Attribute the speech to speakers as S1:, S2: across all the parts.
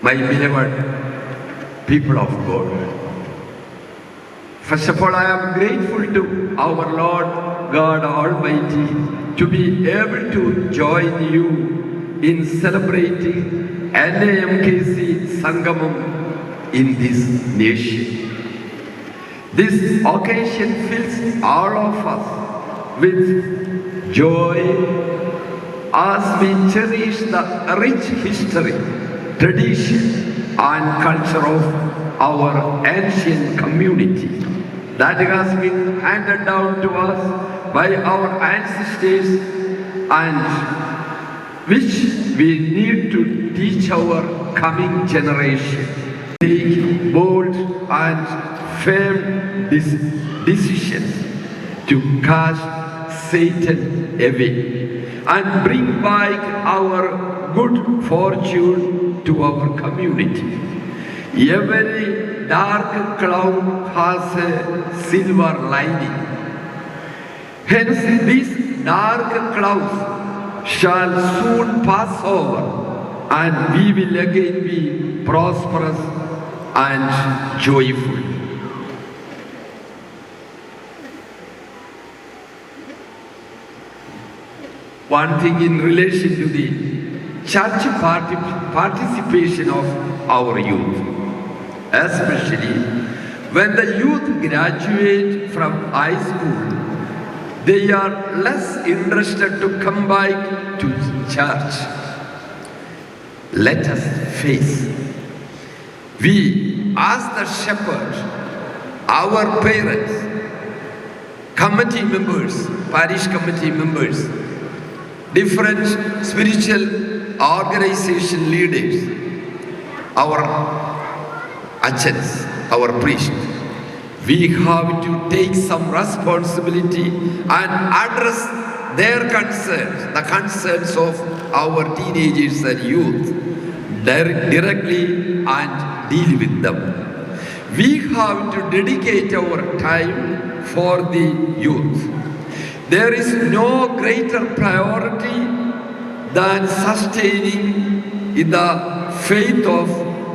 S1: my beloved people of God. First of all, I am grateful to our Lord God Almighty to be able to join you in celebrating NAMKC Sangamam in this nation. This occasion fills all of us with joy as we cherish the rich history, tradition and culture of our ancient community that has been handed down to us by our ancestors and which we need to teach our coming generation. Take bold and firm decisions to cast Satan away and bring back our good fortune to our community. Every dark cloud has a silver lining. Hence, these dark clouds shall soon pass over and we will again be prosperous and joyful. One thing in relation to the church participation of our youth, especially when the youth graduate from high school, they are less interested to come back to church. Let us face. We, as the shepherd, our parents, committee members, parish committee members, different spiritual organization leaders, our achans, our priests, we have to take some responsibility and address their concerns, the concerns of our teenagers and youth, directly and deal with them. We have to dedicate our time for the youth. There is no greater priority than sustaining the faith of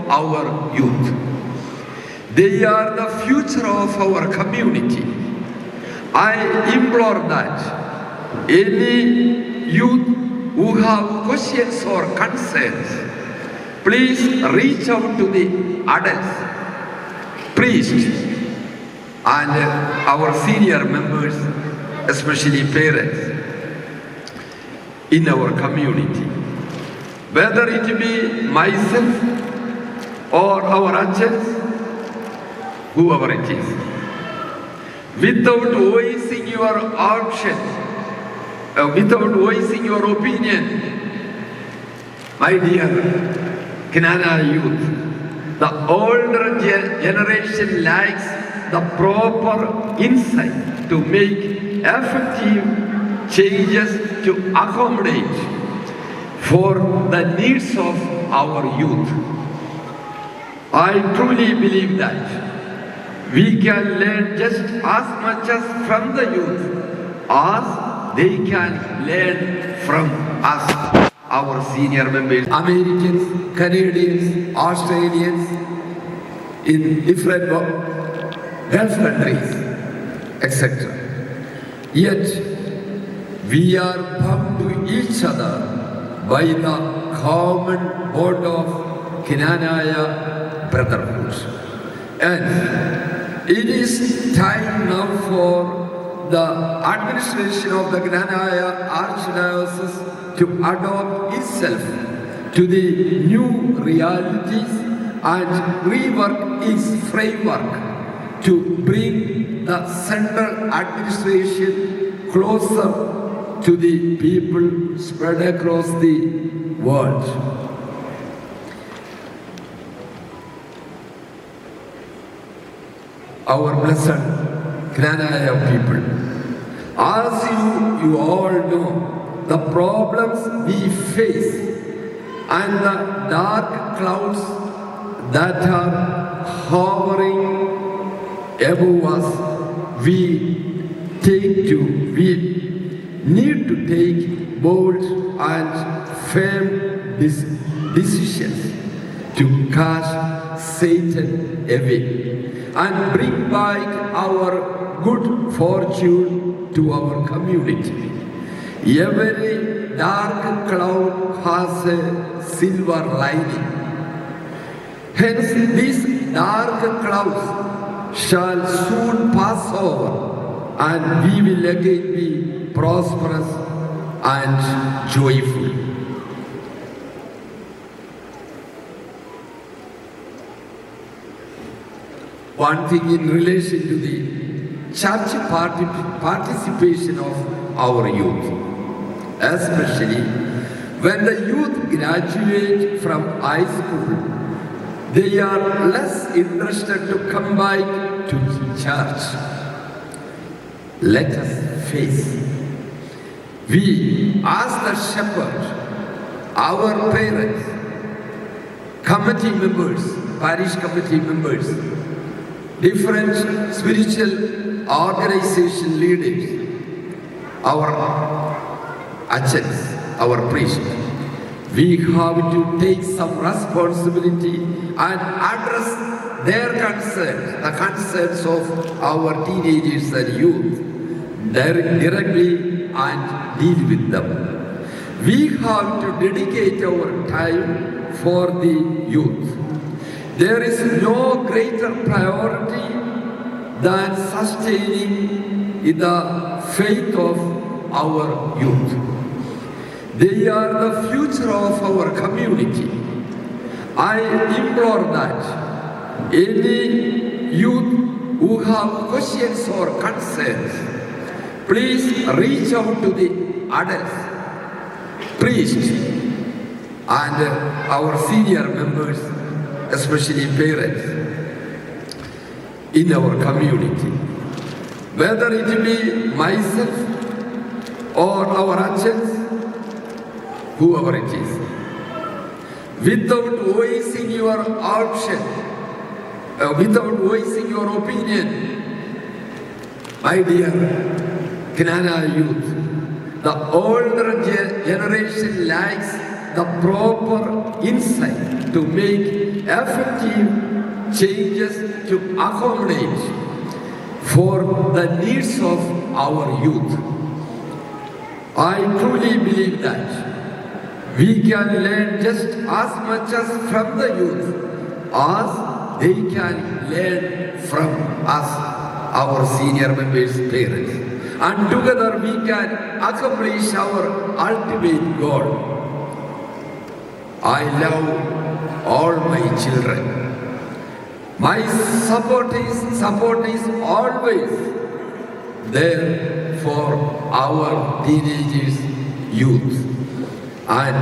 S1: our youth. They are the future of our community. I implore that any youth who have questions or concerns, please reach out to the adults, priests, and our senior members, especially parents, in our community. Whether it be myself or our achans, whoever it is. Without voicing your option, without voicing your opinion, my dear Knana youth, the older generation lacks the proper insight to make effective changes to accommodate for the needs of our youth. I truly believe that we can learn just as much as from the youth as they can learn from us, our senior members, Americans, Canadians, Australians, in different Gulf countries, etc. Yet, we are bound to each other by the common bond of Knanaya brotherhood. And it is time now for the administration of the Knanaya Archdiocese to adopt itself to the new realities and rework its framework to bring the central administration closer to the people spread across the world. Our blessed Knanaya people, as you all know, the problems we face and the dark clouds that are hovering above us, we need to take bold and firm decisions to cast Satan away and bring back our good fortune to our community. Every dark cloud has a silver lining. Hence, these dark clouds shall soon pass over, and we will again be prosperous and joyful. One thing in relation to the church participation of our youth, especially when the youth graduate from high school, they are less interested to come back to church. Let us face. We, as the shepherd, our parents, committee members, parish committee members, different spiritual organization leaders, our achans, our priests, we have to take some responsibility and address their concerns, the concerns of our teenagers and youth, directly and deal with them. We have to dedicate our time for the youth. There is no greater priority than sustaining the faith of our youth. They are the future of our community. I implore that any youth who have questions or concerns, please reach out to the adults, priests, and our senior members, especially parents, in our community. Whether it be myself or our achans, whoever it is, without voicing your option, without voicing your opinion, my dear Knana youth, the older generation lacks the proper insight to make effective changes to accommodate for the needs of our youth. I truly believe that we can learn just as much as from the youth as they can learn from us, our senior members' parents. And together we can accomplish our ultimate goal. I love all my children. My support is always there for our teenagers, youth, and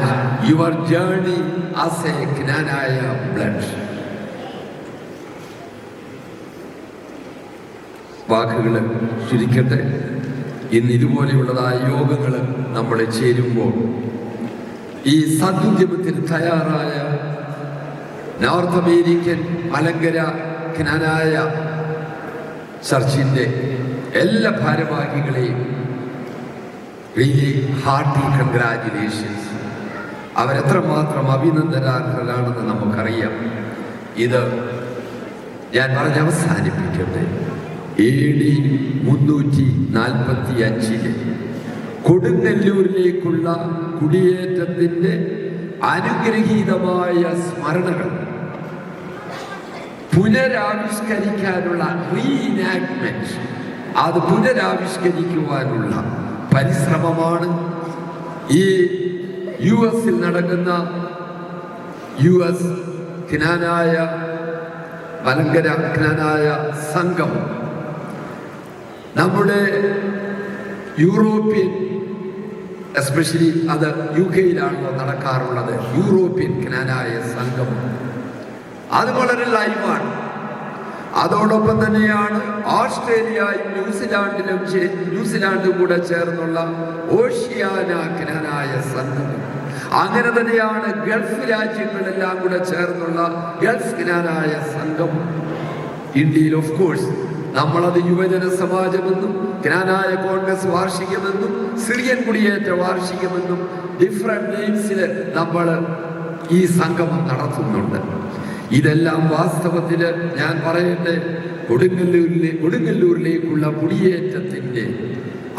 S1: your journey as a Knanaya blood. വാക്കുകൾ ചുരുക്കട്ടെ. ഇന്ന് ഇതുപോലെയുള്ളതായ യോഗങ്ങൾ നമ്മളെ ചേരുമ്പോൾ ഈ സദ്യുദ്യമത്തിന് തയ്യാറായ north American Malankara Knanaya ചർച്ചിൻ്റെ എല്ലാ ഭാരവാഹികളെയും really hearty congratulations. അവരെത്രമാത്രം അഭിനന്ദനാർഹരാണെന്ന് നമുക്കറിയാം. ഇത് ഞാൻ പറഞ്ഞ് അവസാനിപ്പിക്കട്ടെ. AD 345 കൊടുങ്ങല്ലൂരിലേക്കുള്ള കുടിയേറ്റത്തിൻ്റെ അനുഗ്രഹീതമായ സ്മരണകൾ പുനരാവിഷ്കരിക്കാനുള്ള റീഇനാക്ട്മെന്റ്, അത് പുനരാവിഷ്കരിക്കുവാനുള്ള പരിശ്രമമാണ് ഈ US നടക്കുന്ന US ക്നാനായ മലങ്കര ക്നാനായ സംഘം. നമ്മുടെ യൂറോപ്യൻ, എസ്പെഷ്യലി അത് UK-യിലാണല്ലോ നടക്കാറുള്ളത്, യൂറോപ്യൻ ക്നാനായ സംഘം അത് വളരെ ലൈവാണ്. അതോടൊപ്പം തന്നെയാണ് ഓസ്ട്രേലിയയും ന്യൂസിലാൻഡും കൂടെ ചേർന്നുള്ള ഓഷ്യാന ക്നാനായ സംഘം. അങ്ങനെ തന്നെയാണ് ഗൾഫ് രാജ്യങ്ങളെല്ലാം കൂടെ ചേർന്നുള്ള ഗൾഫ് ക്നാനായ സംഘം. ഇന്ത്യയിൽ ഓഫ് കോഴ്സ് നമ്മളത് യുവജന സമാജമെന്നും ക്നാനായ കോൺഗ്രസ് വാർഷികമെന്നും സിറിയൻ കുടിയേറ്റ വാർഷികമെന്നും ഡിഫറെന്റ് നെയിംസിൽ നമ്മൾ ഈ സംഗമം നടത്തുന്നുണ്ട്. ഇതെല്ലാം വാസ്തവത്തിൽ ഞാൻ പറയട്ടെ, കൊടുങ്ങല്ലൂരിലേക്കുള്ള കുടിയേറ്റത്തിൻ്റെ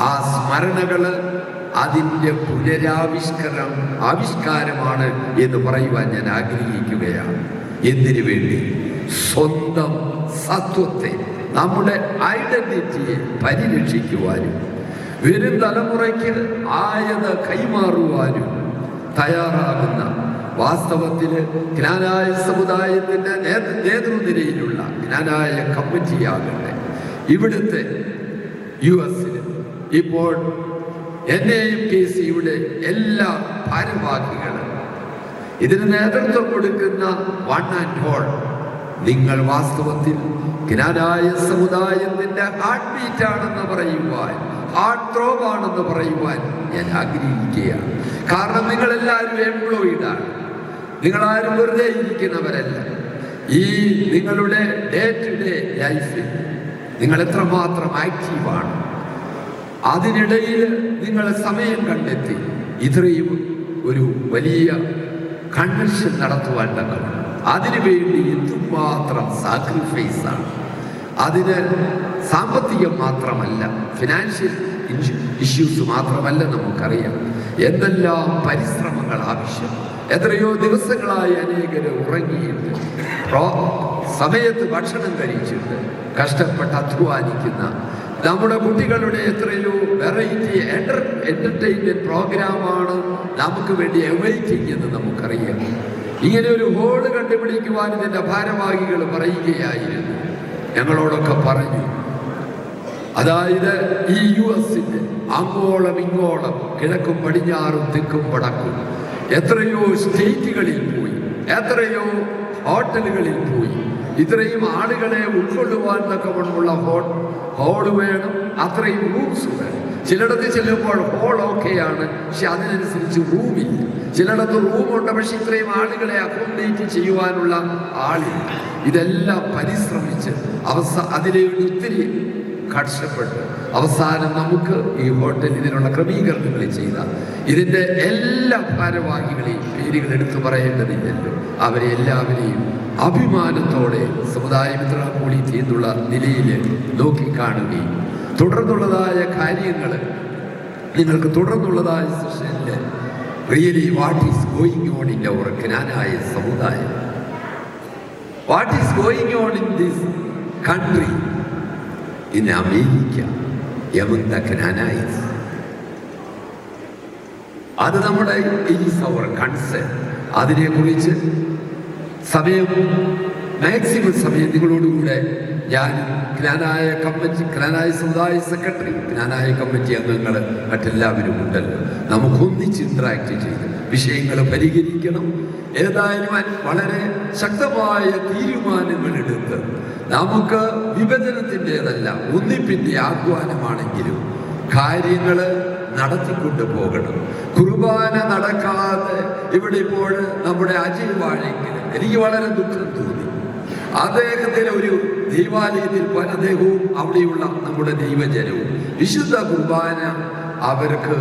S1: ആ സ്മരണകള്, അതിൻ്റെ ആവിഷ്കാരമാണ് എന്ന് പറയുവാൻ ഞാൻ ആഗ്രഹിക്കുകയാണ്. എന്തിനു വേണ്ടി? സ്വന്തം സത്വത്തെ, നമ്മുടെ ഐഡന്റിറ്റിയെ പരിരക്ഷിക്കുവാനും വരും തലമുറയ്ക്ക് ആയത് കൈമാറുവാനും തയ്യാറാകുന്ന, വാസ്തവത്തിൽ ജ്ഞാനായ സമുദായത്തിൻ്റെ നേതൃനിരയിലുള്ള ജ്ഞാനായ കമ്മിറ്റിയാകട്ടെ, ഇവിടുത്തെ US ഇപ്പോൾ NAMKCയുടെ എല്ലാ ഭാരവാഹികളും, ഇതിന് നേതൃത്വം കൊടുക്കുന്ന വൺ ആൻഡ് ഓൾ, നിങ്ങൾ വാസ്തവത്തിൽ ജ്ഞാനായ സമുദായത്തിന്റെ ഹാർട്ട് ബീറ്റ് ആണെന്ന് പറയുവാൻ, ഹാർട്ട് ത്രോബ് ആണെന്ന് പറയുവാൻ ഞാൻ ആഗ്രഹിക്കുകയാണ്. കാരണം നിങ്ങളെല്ലാവരും എംപ്ലോയിഡാണ്, നിങ്ങളാരും വെറുതെ ഇരിക്കുന്നവരല്ല. ഈ നിങ്ങളുടെ ഡേ ടു ഡേ ലൈഫിൽ നിങ്ങൾ എത്രമാത്രം ആക്റ്റീവാണ്, അതിനിടയിൽ നിങ്ങൾ സമയം കണ്ടെത്തി ഇത്രയും ഒരു വലിയ കൺവെൻഷൻ നടത്തുവാൻ തക്കണം. അതിനുവേണ്ടി എന്തുമാത്രം സാക്രിഫൈസാണ്. അതിന് സാമ്പത്തികം മാത്രമല്ല, ഫിനാൻഷ്യൽ ഇഷ്യൂസ് മാത്രമല്ല, നമുക്കറിയാം എന്തെല്ലാം പരിശ്രമങ്ങൾ ആവശ്യം. എത്രയോ ദിവസങ്ങളായി അനേകര് ഉറങ്ങിയിട്ട്, സമയത്ത് ഭക്ഷണം കഴിച്ചിട്ട് കഷ്ടപ്പെട്ട് അധ്വാനിക്കുന്ന നമ്മുടെ കുട്ടികളുടെ എത്രയോ വെറൈറ്റി എന്റർടൈൻമെന്റ് പ്രോഗ്രാമാണ് നമുക്ക് വേണ്ടി അവൈറ്റിംഗ് എന്ന് നമുക്കറിയാം. ഇങ്ങനെ ഒരു ഹോള് കണ്ടുപിടിക്കുവാൻ ഇതിന്റെ ഭാരവാഹികൾ പറയുകയായിരുന്നു, ഞങ്ങളോടൊക്കെ പറഞ്ഞു. അതായത് ഈ US-ന്റെ അങ്ങോളം ഇങ്ങോളം, കിഴക്കും പടിഞ്ഞാറും തെക്കും വടക്കും എത്രയോ സ്റ്റേറ്റുകളിൽ പോയി, എത്രയോ ഹോട്ടലുകളിൽ പോയി, ഇത്രയും ആളുകളെ ഉൾക്കൊള്ളുവാൻ തക്കവണ്ണമുള്ള ഹോള് വേണം, അത്രയും റൂംസ് വേണം. ചിലയിടത്ത് ചെല്ലുമ്പോൾ ഹോൾ ഓക്കെയാണ്, പക്ഷെ അതിനനുസരിച്ച് റൂമില്ല. ചിലയിടത്ത് റൂമുണ്ട്, പക്ഷെ ഇത്രയും ആളുകളെ അക്കോമഡേറ്റ് ചെയ്യുവാനുള്ള ആളില്ല. ഇതെല്ലാം പരിശ്രമിച്ച് അതിലേക്ക് ഒത്തിരി കഷ്ടപ്പെട്ട് അവസാനം നമുക്ക് ഈ ഹോട്ടൽ ഇതിനുള്ള ക്രമീകരണങ്ങൾ ചെയ്ത ഇതിൻ്റെ എല്ലാ ഭാരവാഹികളെയും പേരുകൾ എടുത്തു പറയേണ്ടതില്ലല്ലോ. അവരെ എല്ലാവരെയും അഭിമാനത്തോടെ സമുദായ മിത്രകൂടി എന്നുള്ള നിലയിൽ നോക്കിക്കാണുകയും തുടർന്നുള്ളതായ കാര്യങ്ങൾ നിങ്ങൾക്ക് തുടർന്നുള്ളതായ സെഷനിൽ really what is going on in our Knanaya സമുദായം, what is going on in this country, in America, among the Canaanites. അത് നമ്മുടെ ഈസ് അവർ കൺസേൺ. അതിനെക്കുറിച്ച് മാക്സിമം സമയം നിങ്ങളോടുകൂടെ ഞാൻ ജ്ഞാനായ സമുദായ സെക്രട്ടറി, ജ്ഞാനായ കമ്മിറ്റി അംഗങ്ങൾ, മറ്റെല്ലാവരും ഉണ്ടല്ലോ, നമുക്കൊന്നിച്ച് ഇന്ററാക്ട് ചെയ്ത് വിഷയങ്ങൾ പരിഹരിക്കണം. ഏതായാലും വളരെ ശക്തമായ തീരുമാനങ്ങൾ എടുത്ത് നമുക്ക് വിഭജനത്തിൻ്റെതല്ല, ഒന്നിപ്പിൻ്റെ ആഹ്വാനമാണെങ്കിലും കാര്യങ്ങൾ നടത്തിക്കൊണ്ടു പോകണം. കുർബാന നടക്കാതെ ഇവിടെ ഇപ്പോൾ നമ്മുടെ അജയ് വാഴയ്ക്കൽ എനിക്ക് വളരെ ദുഃഖം തോന്നി. അദ്ദേഹത്തിന് ഒരു ദൈവാലയത്തിൽ അദ്ദേഹവും അവിടെയുള്ള നമ്മുടെ ദൈവജനവും വിശുദ്ധ കുർബാന അവർക്ക്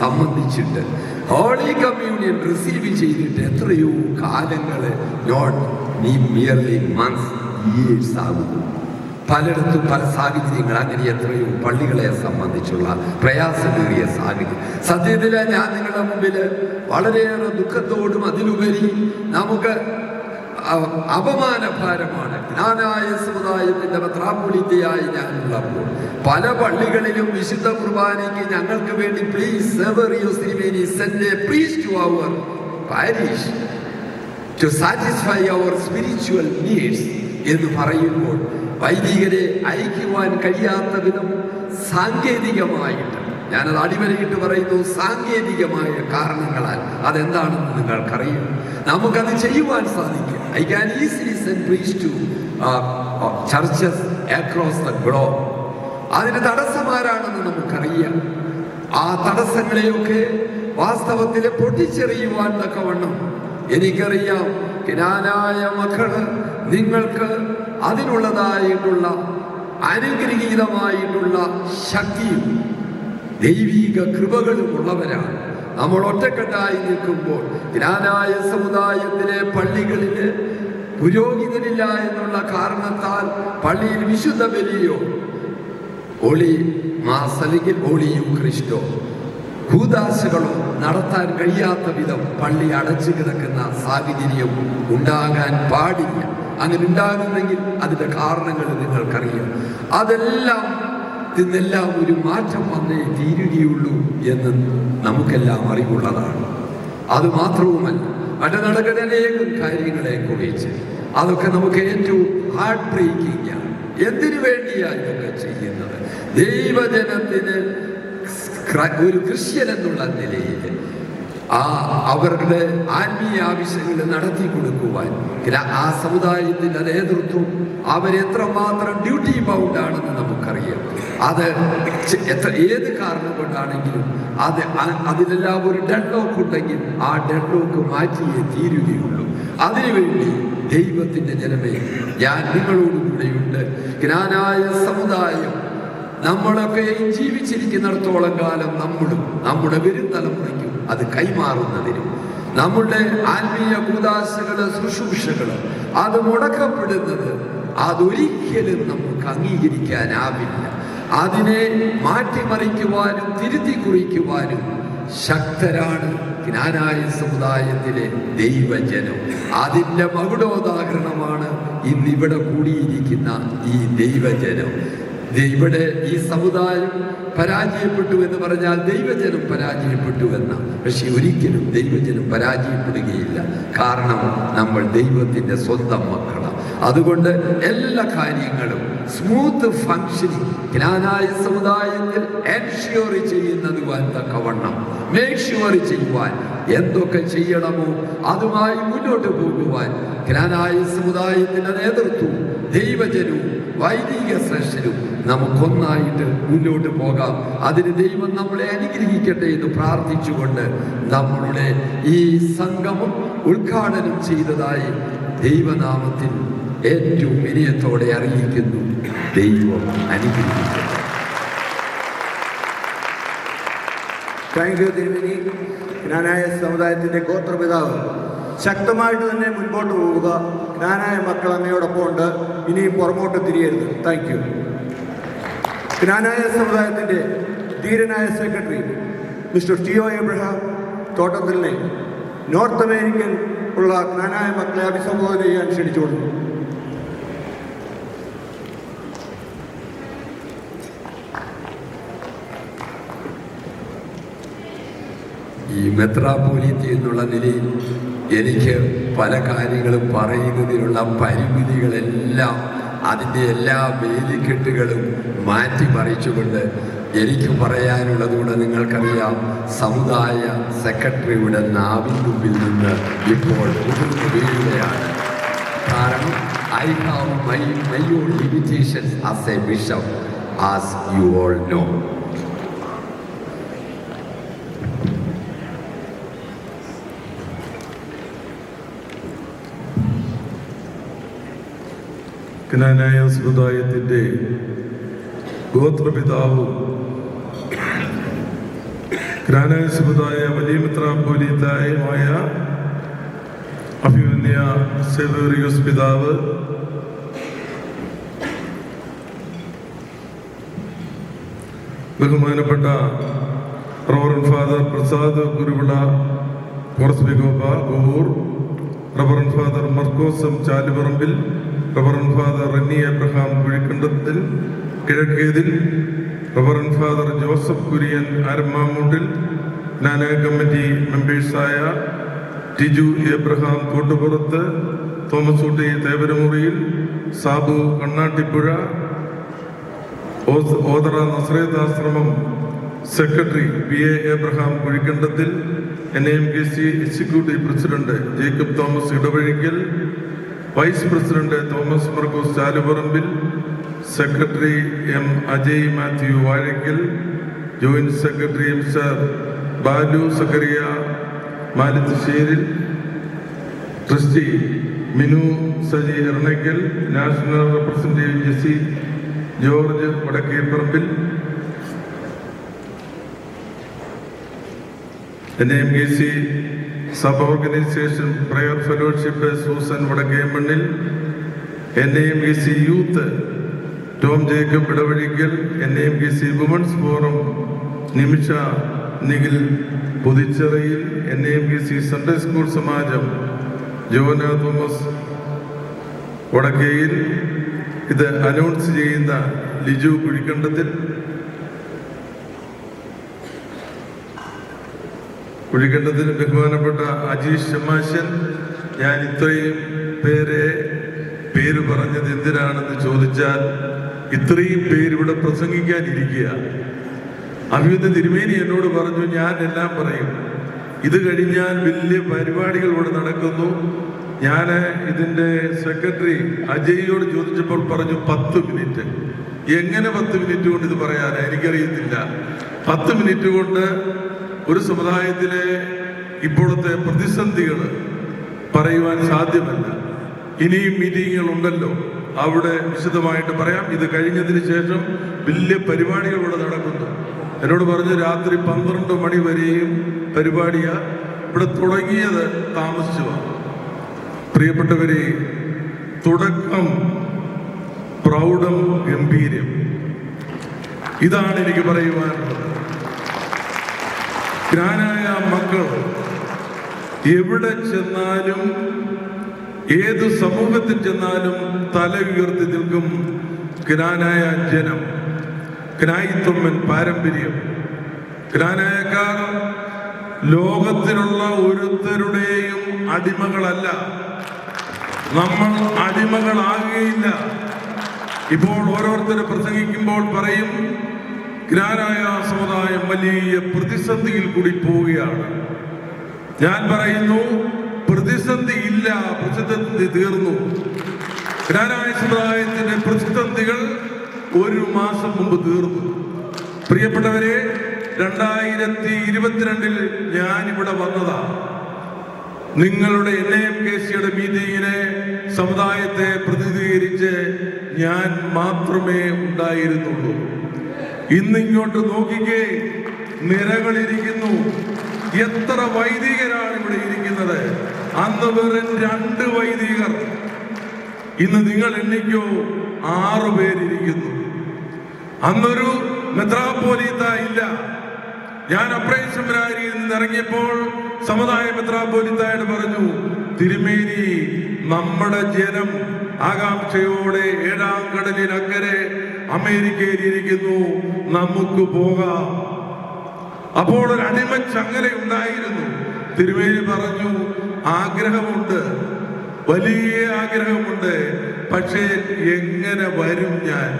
S1: സംബന്ധിച്ചിട്ട് ഹോളി കമ്മ്യൂണിയൻ റിസീവ് ചെയ്തിട്ട് എത്രയോ കാലങ്ങൾ, നോട്ട് മിയർലി മന്ത്സ്, ഇയേഴ്സ് ആകുന്നു. പലയിടത്തും പല സാഹചര്യങ്ങൾ, അങ്ങനെ എത്രയോ പള്ളികളെ സംബന്ധിച്ചുള്ള പ്രയാസമേറിയ സാഹചര്യം. സത്യത്തിൽ ഞാൻ നിങ്ങളുടെ മുമ്പിൽ വളരെയേറെ ദുഃഖത്തോടും അതിലുപരി നമുക്ക് അപമാനഭാരമാണ്. ജ്ഞാനായ സമുദായത്തിന്റെ മെത്രാപ്പൊലീത്തയായി ഞാനുള്ളപ്പോൾ പല പള്ളികളിലും വിശുദ്ധ കുർബാനയ്ക്ക് ഞങ്ങൾക്ക് വേണ്ടി പ്ലീസ് സെവറിയോസ് തിരുമേനി send a priest to our parish to satisfy our spiritual needs എന്ന് പറയുമ്പോൾ വൈദികരെ അയക്കുവാൻ കഴിയാത്ത വിധം സാങ്കേതികമായിട്ട്, ഞാനത് അടിവരയിട്ട് പറയുന്നു, സാങ്കേതികമായ കാരണങ്ങളാൽ അതെന്താണെന്ന് നിങ്ങൾക്കറിയാം. നമുക്കത് ചെയ്യുവാൻ സാധിക്കും. I can easily send priests to churches across the globe. അതിന് തടസ്സമാരാണെന്ന് നമുക്കറിയാം. ആ തടസ്സങ്ങളെയൊക്കെ വാസ്തവത്തിൽ പൊട്ടിച്ചെറിയുവാൻ തക്കവണ്ണം എനിക്കറിയാം. ജ്ഞാനായ മക്കള് നിങ്ങൾക്ക് അതിനുള്ളതായിട്ടുള്ള അനുഗ്രഹീതമായിട്ടുള്ള ശക്തിയും ദൈവീക കൃപകളും ഉള്ളവരാണ്. നമ്മൾ ഒറ്റക്കെട്ടായി നിൽക്കുമ്പോൾ ജ്ഞാനായ സമുദായത്തിലെ പള്ളികളില് പുരോഹിതനില്ല എന്നുള്ള കാരണത്താൽ പള്ളിയിൽ വിശുദ്ധ ബലിയോ ഒളി മാസ് അല്ലെങ്കിൽ ഒളിയും ക്രിസ്റ്റോ കൂദാശകളോ നടത്താൻ കഴിയാത്ത വിധം പള്ളി അടച്ചു കിടക്കുന്ന സാഹചര്യം ഉണ്ടാകാൻ പാടില്ല. അങ്ങനെ ഉണ്ടാകുന്നെങ്കിൽ അതിന്റെ കാരണങ്ങൾ നിങ്ങൾക്കറിയാം. ഇതെല്ലാം ഒരു മാറ്റം വന്നേ തീരുകയുള്ളൂ എന്ന് നമുക്കെല്ലാം അറിവുള്ളതാണ്. അത് മാത്രവുമല്ല, അവിടെ നടക്കുന്ന അനേകം കാര്യങ്ങളെ കുറിച്ച് അതൊക്കെ നമുക്ക് ഏറ്റവും ഹാർട്ട് ബ്രേക്കിംഗ് ആണ്. എന്തിനു വേണ്ടിയാണ് ഇതൊക്കെ ചെയ്യുന്നത്? ദൈവജനത്തിന് ഒരു ക്രിസ്ത്യൻ എന്നുള്ള നിലയിൽ അവരുടെ ആത്മീയ ആവശ്യങ്ങൾ നടത്തി കൊടുക്കുവാൻ ആ സമുദായത്തിന്റെ നേതൃത്വം അവരെത്രമാത്രം ഡ്യൂട്ടി ബൗണ്ടാണെന്ന് നമുക്കറിയാം. അത് ഏത് കാരണം കൊണ്ടാണെങ്കിലും അതിലെല്ലാം ഒരു ഡെഡ് ലോക്ക് ഉണ്ടെങ്കിൽ ആ ഡെഡ് ലോക്ക് മാറ്റിയേ തീരുകയുള്ളൂ. അതിനുവേണ്ടി ദൈവത്തിന്റെ ജനമേ, ഞാൻ നിങ്ങളോടുകൂടെയുണ്ട്. ജ്ഞാനായ സമുദായം നമ്മളൊക്കെ ജീവിച്ചിരിക്കുന്നിടത്തോളം കാലം നമ്മളും നമ്മുടെ വരും തലമുറയ്ക്കും അത് കൈമാറുന്നതിനും നമ്മുടെ ആത്മീയ കൂദാശകള് ശുശ്രൂഷകള് അത് മുടക്കപ്പെടുന്നത് അതൊരിക്കലും നമുക്ക് അംഗീകരിക്കാനാവില്ല. അതിനെ മാറ്റിമറിക്കുവാനും തിരുത്തി കുറിക്കുവാനും ശക്തരാണ് ജ്ഞാനായ സമുദായത്തിലെ ദൈവജനം. അതിൻ്റെ മകുടോദാഹരണമാണ് ഇന്നിവിടെ കൂടിയിരിക്കുന്ന ഈ ദൈവജനം. ഇവിടെ ഈ സമുദായം പരാജയപ്പെട്ടു എന്ന് പറഞ്ഞാൽ ദൈവജനം പരാജയപ്പെട്ടു എന്ന, പക്ഷെ ഒരിക്കലും ദൈവജനം പരാജയപ്പെടുകയില്ല. കാരണം നമ്മൾ ദൈവത്തിന്റെ സ്വന്തം മക്കളാണ്. അതുകൊണ്ട് എല്ലാ കാര്യങ്ങളും സ്മൂത്ത് ഫങ്ഷനിങ് ജ്ഞാനായ സമുദായത്തിൽ എൻഷ്യൂർ ചെയ്യുന്നത് തക്കവണ്ണം മേക്ക് ഷ്യൂർ ചെയ്യുവാൻ എന്തൊക്കെ ചെയ്യണമോ അതുമായി മുന്നോട്ട് പോകുവാൻ ജ്ഞാനായ സമുദായത്തിന്റെ നേതൃത്വവും ദൈവജനവും വൈദിക ശ്രേഷ്ഠരും നമുക്കൊന്നായിട്ട് മുന്നോട്ട് പോകാം. അതിന് ദൈവം നമ്മളെ അനുഗ്രഹിക്കട്ടെ എന്ന് പ്രാർത്ഥിച്ചുകൊണ്ട് നമ്മളുടെ ഈ സംഗമം ഉദ്ഘാടനം ചെയ്തതായി ദൈവനാമത്തിൽ ഏറ്റവും വിനയത്തോടെ അറിയിക്കുന്നു. ദൈവം അനുഗ്രഹിക്കട്ടെ.
S2: താങ്ക് യു തിരുമേനി. ജ്ഞാനായ സമുദായത്തിൻ്റെ ഗോത്രപിതാവ് ശക്തമായിട്ട് തന്നെ മുൻപോട്ട് പോവുക. ജ്ഞാനായ മക്കൾ അങ്ങയോടൊപ്പം ഉണ്ട്. ഇനിയും പുറമോട്ട് തിരിയരുത്. Thank you. ജ്ഞാനായ സമുദായത്തിൻ്റെ ധീരനായ സെക്രട്ടറി മിസ്റ്റർ ടിഒ എബ്രഹാം തോട്ടത്തിലിനെ നോർത്ത് അമേരിക്കൻ ഉള്ള ജ്ഞാനായ മക്കളെ അഭിസംബോധന ചെയ്യാൻ ക്ഷണിച്ചുകൊള്ളുന്നു.
S1: ഈ മെത്രാപ്പോലീത്ത എന്നുള്ള നിലയിൽ എനിക്ക് പല കാര്യങ്ങളും പറയുന്നതിനുള്ള പരിമിതികളെല്ലാം അതിൻ്റെ എല്ലാ വേലിക്കെട്ടുകളും മാറ്റിമറിച്ചുകൊണ്ട് എനിക്ക് പറയാനുള്ളതുകൂടെ നിങ്ങൾക്കറിയാം. സമുദായ സെക്രട്ടറിയുടെ നാവിൻ മുമ്പിൽ നിന്ന് ഇപ്പോൾ മുതിർന്നു വീഴുകയാണ്. കാരണം I have my own limitations as a bishop, as you all know.
S3: ജ്ഞാനായ സമുദായത്തിൻ്റെ ഗോത്രപിതാവും ജ്ഞാനായ സമുദായ വലിയ മെത്രാപ്പോലീത്തയുമായ അഭിമന്യ സെവേറിയോസ് പിതാവ്, ബഹുമാനപ്പെട്ട റവറൻഡ് ഫാദർ പ്രസാദ് കുരുവിള കോർസ്ബിഗോപ ഗോവൂർ, റവറൻഡ് ഫാദർ മർക്കോസം Chaluparambil, reverend father Renny Abraham Kuzhikandathil Kizhakkethil, reverend father Joseph Kurian ആരമ്മാമൂണ്ടിൽ, ജ്ഞാന കമ്മിറ്റി മെമ്പേഴ്സായ ടിജു എബ്രഹാം കോട്ടുപുറത്ത്, തോമസ് ഊട്ടി തേവരമുറിയിൽ, സാബു കണ്ണാട്ടിപ്പുഴ, ഓതറ നസ്രേതാശ്രമം secretary P A Abraham Kuzhikandathil, NAMKC executive president Jacob Thomas Edavazhikkal, vice president Thomas Markose Chaluparambil, secretary M Ajay Mathew Vazhakkal, joint secretary mister Balu Zachariah Malithusseril, trustee Minu Saji Eranakkal, national representative Jessy George Vadakkeparambil, NAMKC sub organisation prayer fellowship Susan Vadakkemannil, NAMKC youth Tom Jacob Edavazhikkal, NAMKC women's forum Nimisha Nikhil Puthicharayil, NAMKC Sunday school സമാജം Jona Thomas Vadakkeyil. ഇത് announce ചെയ്യുന്ന ലിജു കുഴിക്കണ്ടത്തിൽ. ബഹുമാനപ്പെട്ട അജീഷ് ശമാശൻ, ഞാൻ ഇത്രയും പേര് പറഞ്ഞത് എന്തിനാണെന്ന് ചോദിച്ചാൽ, ഇത്രയും പേരിവിടെ പ്രസംഗിക്കാനിരിക്കുക. അഭിയുദ്ധ തിരുമേനി എന്നോട് പറഞ്ഞു, ഞാൻ എല്ലാം പറയും, ഇത് കഴിഞ്ഞാൽ വലിയ പരിപാടികൾ ഇവിടെ നടക്കുന്നു. ഞാൻ ഇതിൻ്റെ സെക്രട്ടറി അജയ്യോട് ചോദിച്ചപ്പോൾ പറഞ്ഞു 10 മിനിറ്റ്. എങ്ങനെ 10 മിനിറ്റ് കൊണ്ട് ഇത് പറയാനാ എനിക്കറിയത്തില്ല. 10 മിനിറ്റ് കൊണ്ട് ഒരു സമുദായത്തിലെ ഇപ്പോഴത്തെ പ്രതിസന്ധികൾ പറയുവാൻ സാധ്യമല്ല. ഇനിയും മീറ്റിങ്ങുകൾ ഉണ്ടല്ലോ, അവിടെ വിശദമായിട്ട് പറയാം. ഇത് കഴിഞ്ഞതിന് ശേഷം വലിയ പരിപാടികൾ ഇവിടെ നടക്കുന്നു. എന്നോട് പറഞ്ഞ് രാത്രി 12 മണി വരെയും പരിപാടിയാ. ഇവിടെ തുടങ്ങിയത് താമസിച്ചു. പ്രിയപ്പെട്ടവരെ, തുടക്കം പ്രൗഢം ഗംഭീരം, ഇതാണ് എനിക്ക് പറയുവാനുള്ളത്. ജ്ഞാനായ മക്കൾ എവിടെ ചെന്നാലും ഏത് സമൂഹത്തിൽ ചെന്നാലും തല ഉയർത്തി നിൽക്കും. ജ്ഞാനായ ജനം, ജ്ഞായിത്വമ്മൻ പാരമ്പര്യം. ജ്ഞാനായക്കാർ ലോകത്തിലുള്ള ഒരുത്തരുടെയും അടിമകളല്ല. നമ്മൾ അടിമകളാകുകയില്ല. ഇപ്പോൾ ഓരോരുത്തരും പ്രസംഗിക്കുമ്പോൾ പറയും, ജ്ഞാനായ സമുദായം വലിയ പ്രതിസന്ധിയിൽ കൂടി പോവുകയാണ്. ഞാൻ പറയുന്നു, പ്രതിസന്ധി ഇല്ല, പ്രതിസന്ധി തീർന്നു. ജ്ഞാനായ സമുദായത്തിന്റെ പ്രതിസന്ധികൾ 1 മാസം മുമ്പ് തീർന്നു. പ്രിയപ്പെട്ടവരെ, 2022 ഞാനിവിടെ വന്നതാ. നിങ്ങളുടെ NAMKCയുടെ മീറ്റിങ്ങിനെ സമുദായത്തെ പ്രതിനിധീകരിച്ച് ഞാൻ മാത്രമേ ഉണ്ടായിരുന്നുള്ളൂ. ഇന്നിങ്ങോട്ട് നോക്കിക്കേ, നിരകളിരിക്കുന്നു. എത്ര വൈദികരാണ് ഇവിടെ ഇരിക്കുന്നത്. അന്ന് വെറും 2 വൈദികർ. ഇന്ന് നിങ്ങൾ എണ്ണിക്കോ, 6 പേരിരിക്കുന്നു. അന്നൊരു മെത്രാപ്പോലീത്ത ഇല്ല. ഞാൻ അപ്രേഷമരാരിയിൽ നിന്ന് ഇറങ്ങിയപ്പോൾ സമുദായ മെത്രാപ്പോലീത്തായോട് പറഞ്ഞു, തിരുമേനി, നമ്മുടെ ജനം ആകാംക്ഷയോടെ 7-ാം കടലിനക്കരെ അമേരിക്കയിൽ ഇരിക്കുന്നു, നമുക്ക് പോകാം. അപ്പോൾ ഒരു അടിമ ചങ്ങല ഉണ്ടായിരുന്നു. തിരുമേനി പറഞ്ഞു, ആഗ്രഹമുണ്ട്, വലിയ ആഗ്രഹമുണ്ട്, പക്ഷേ എങ്ങനെ വരും? ഞാൻ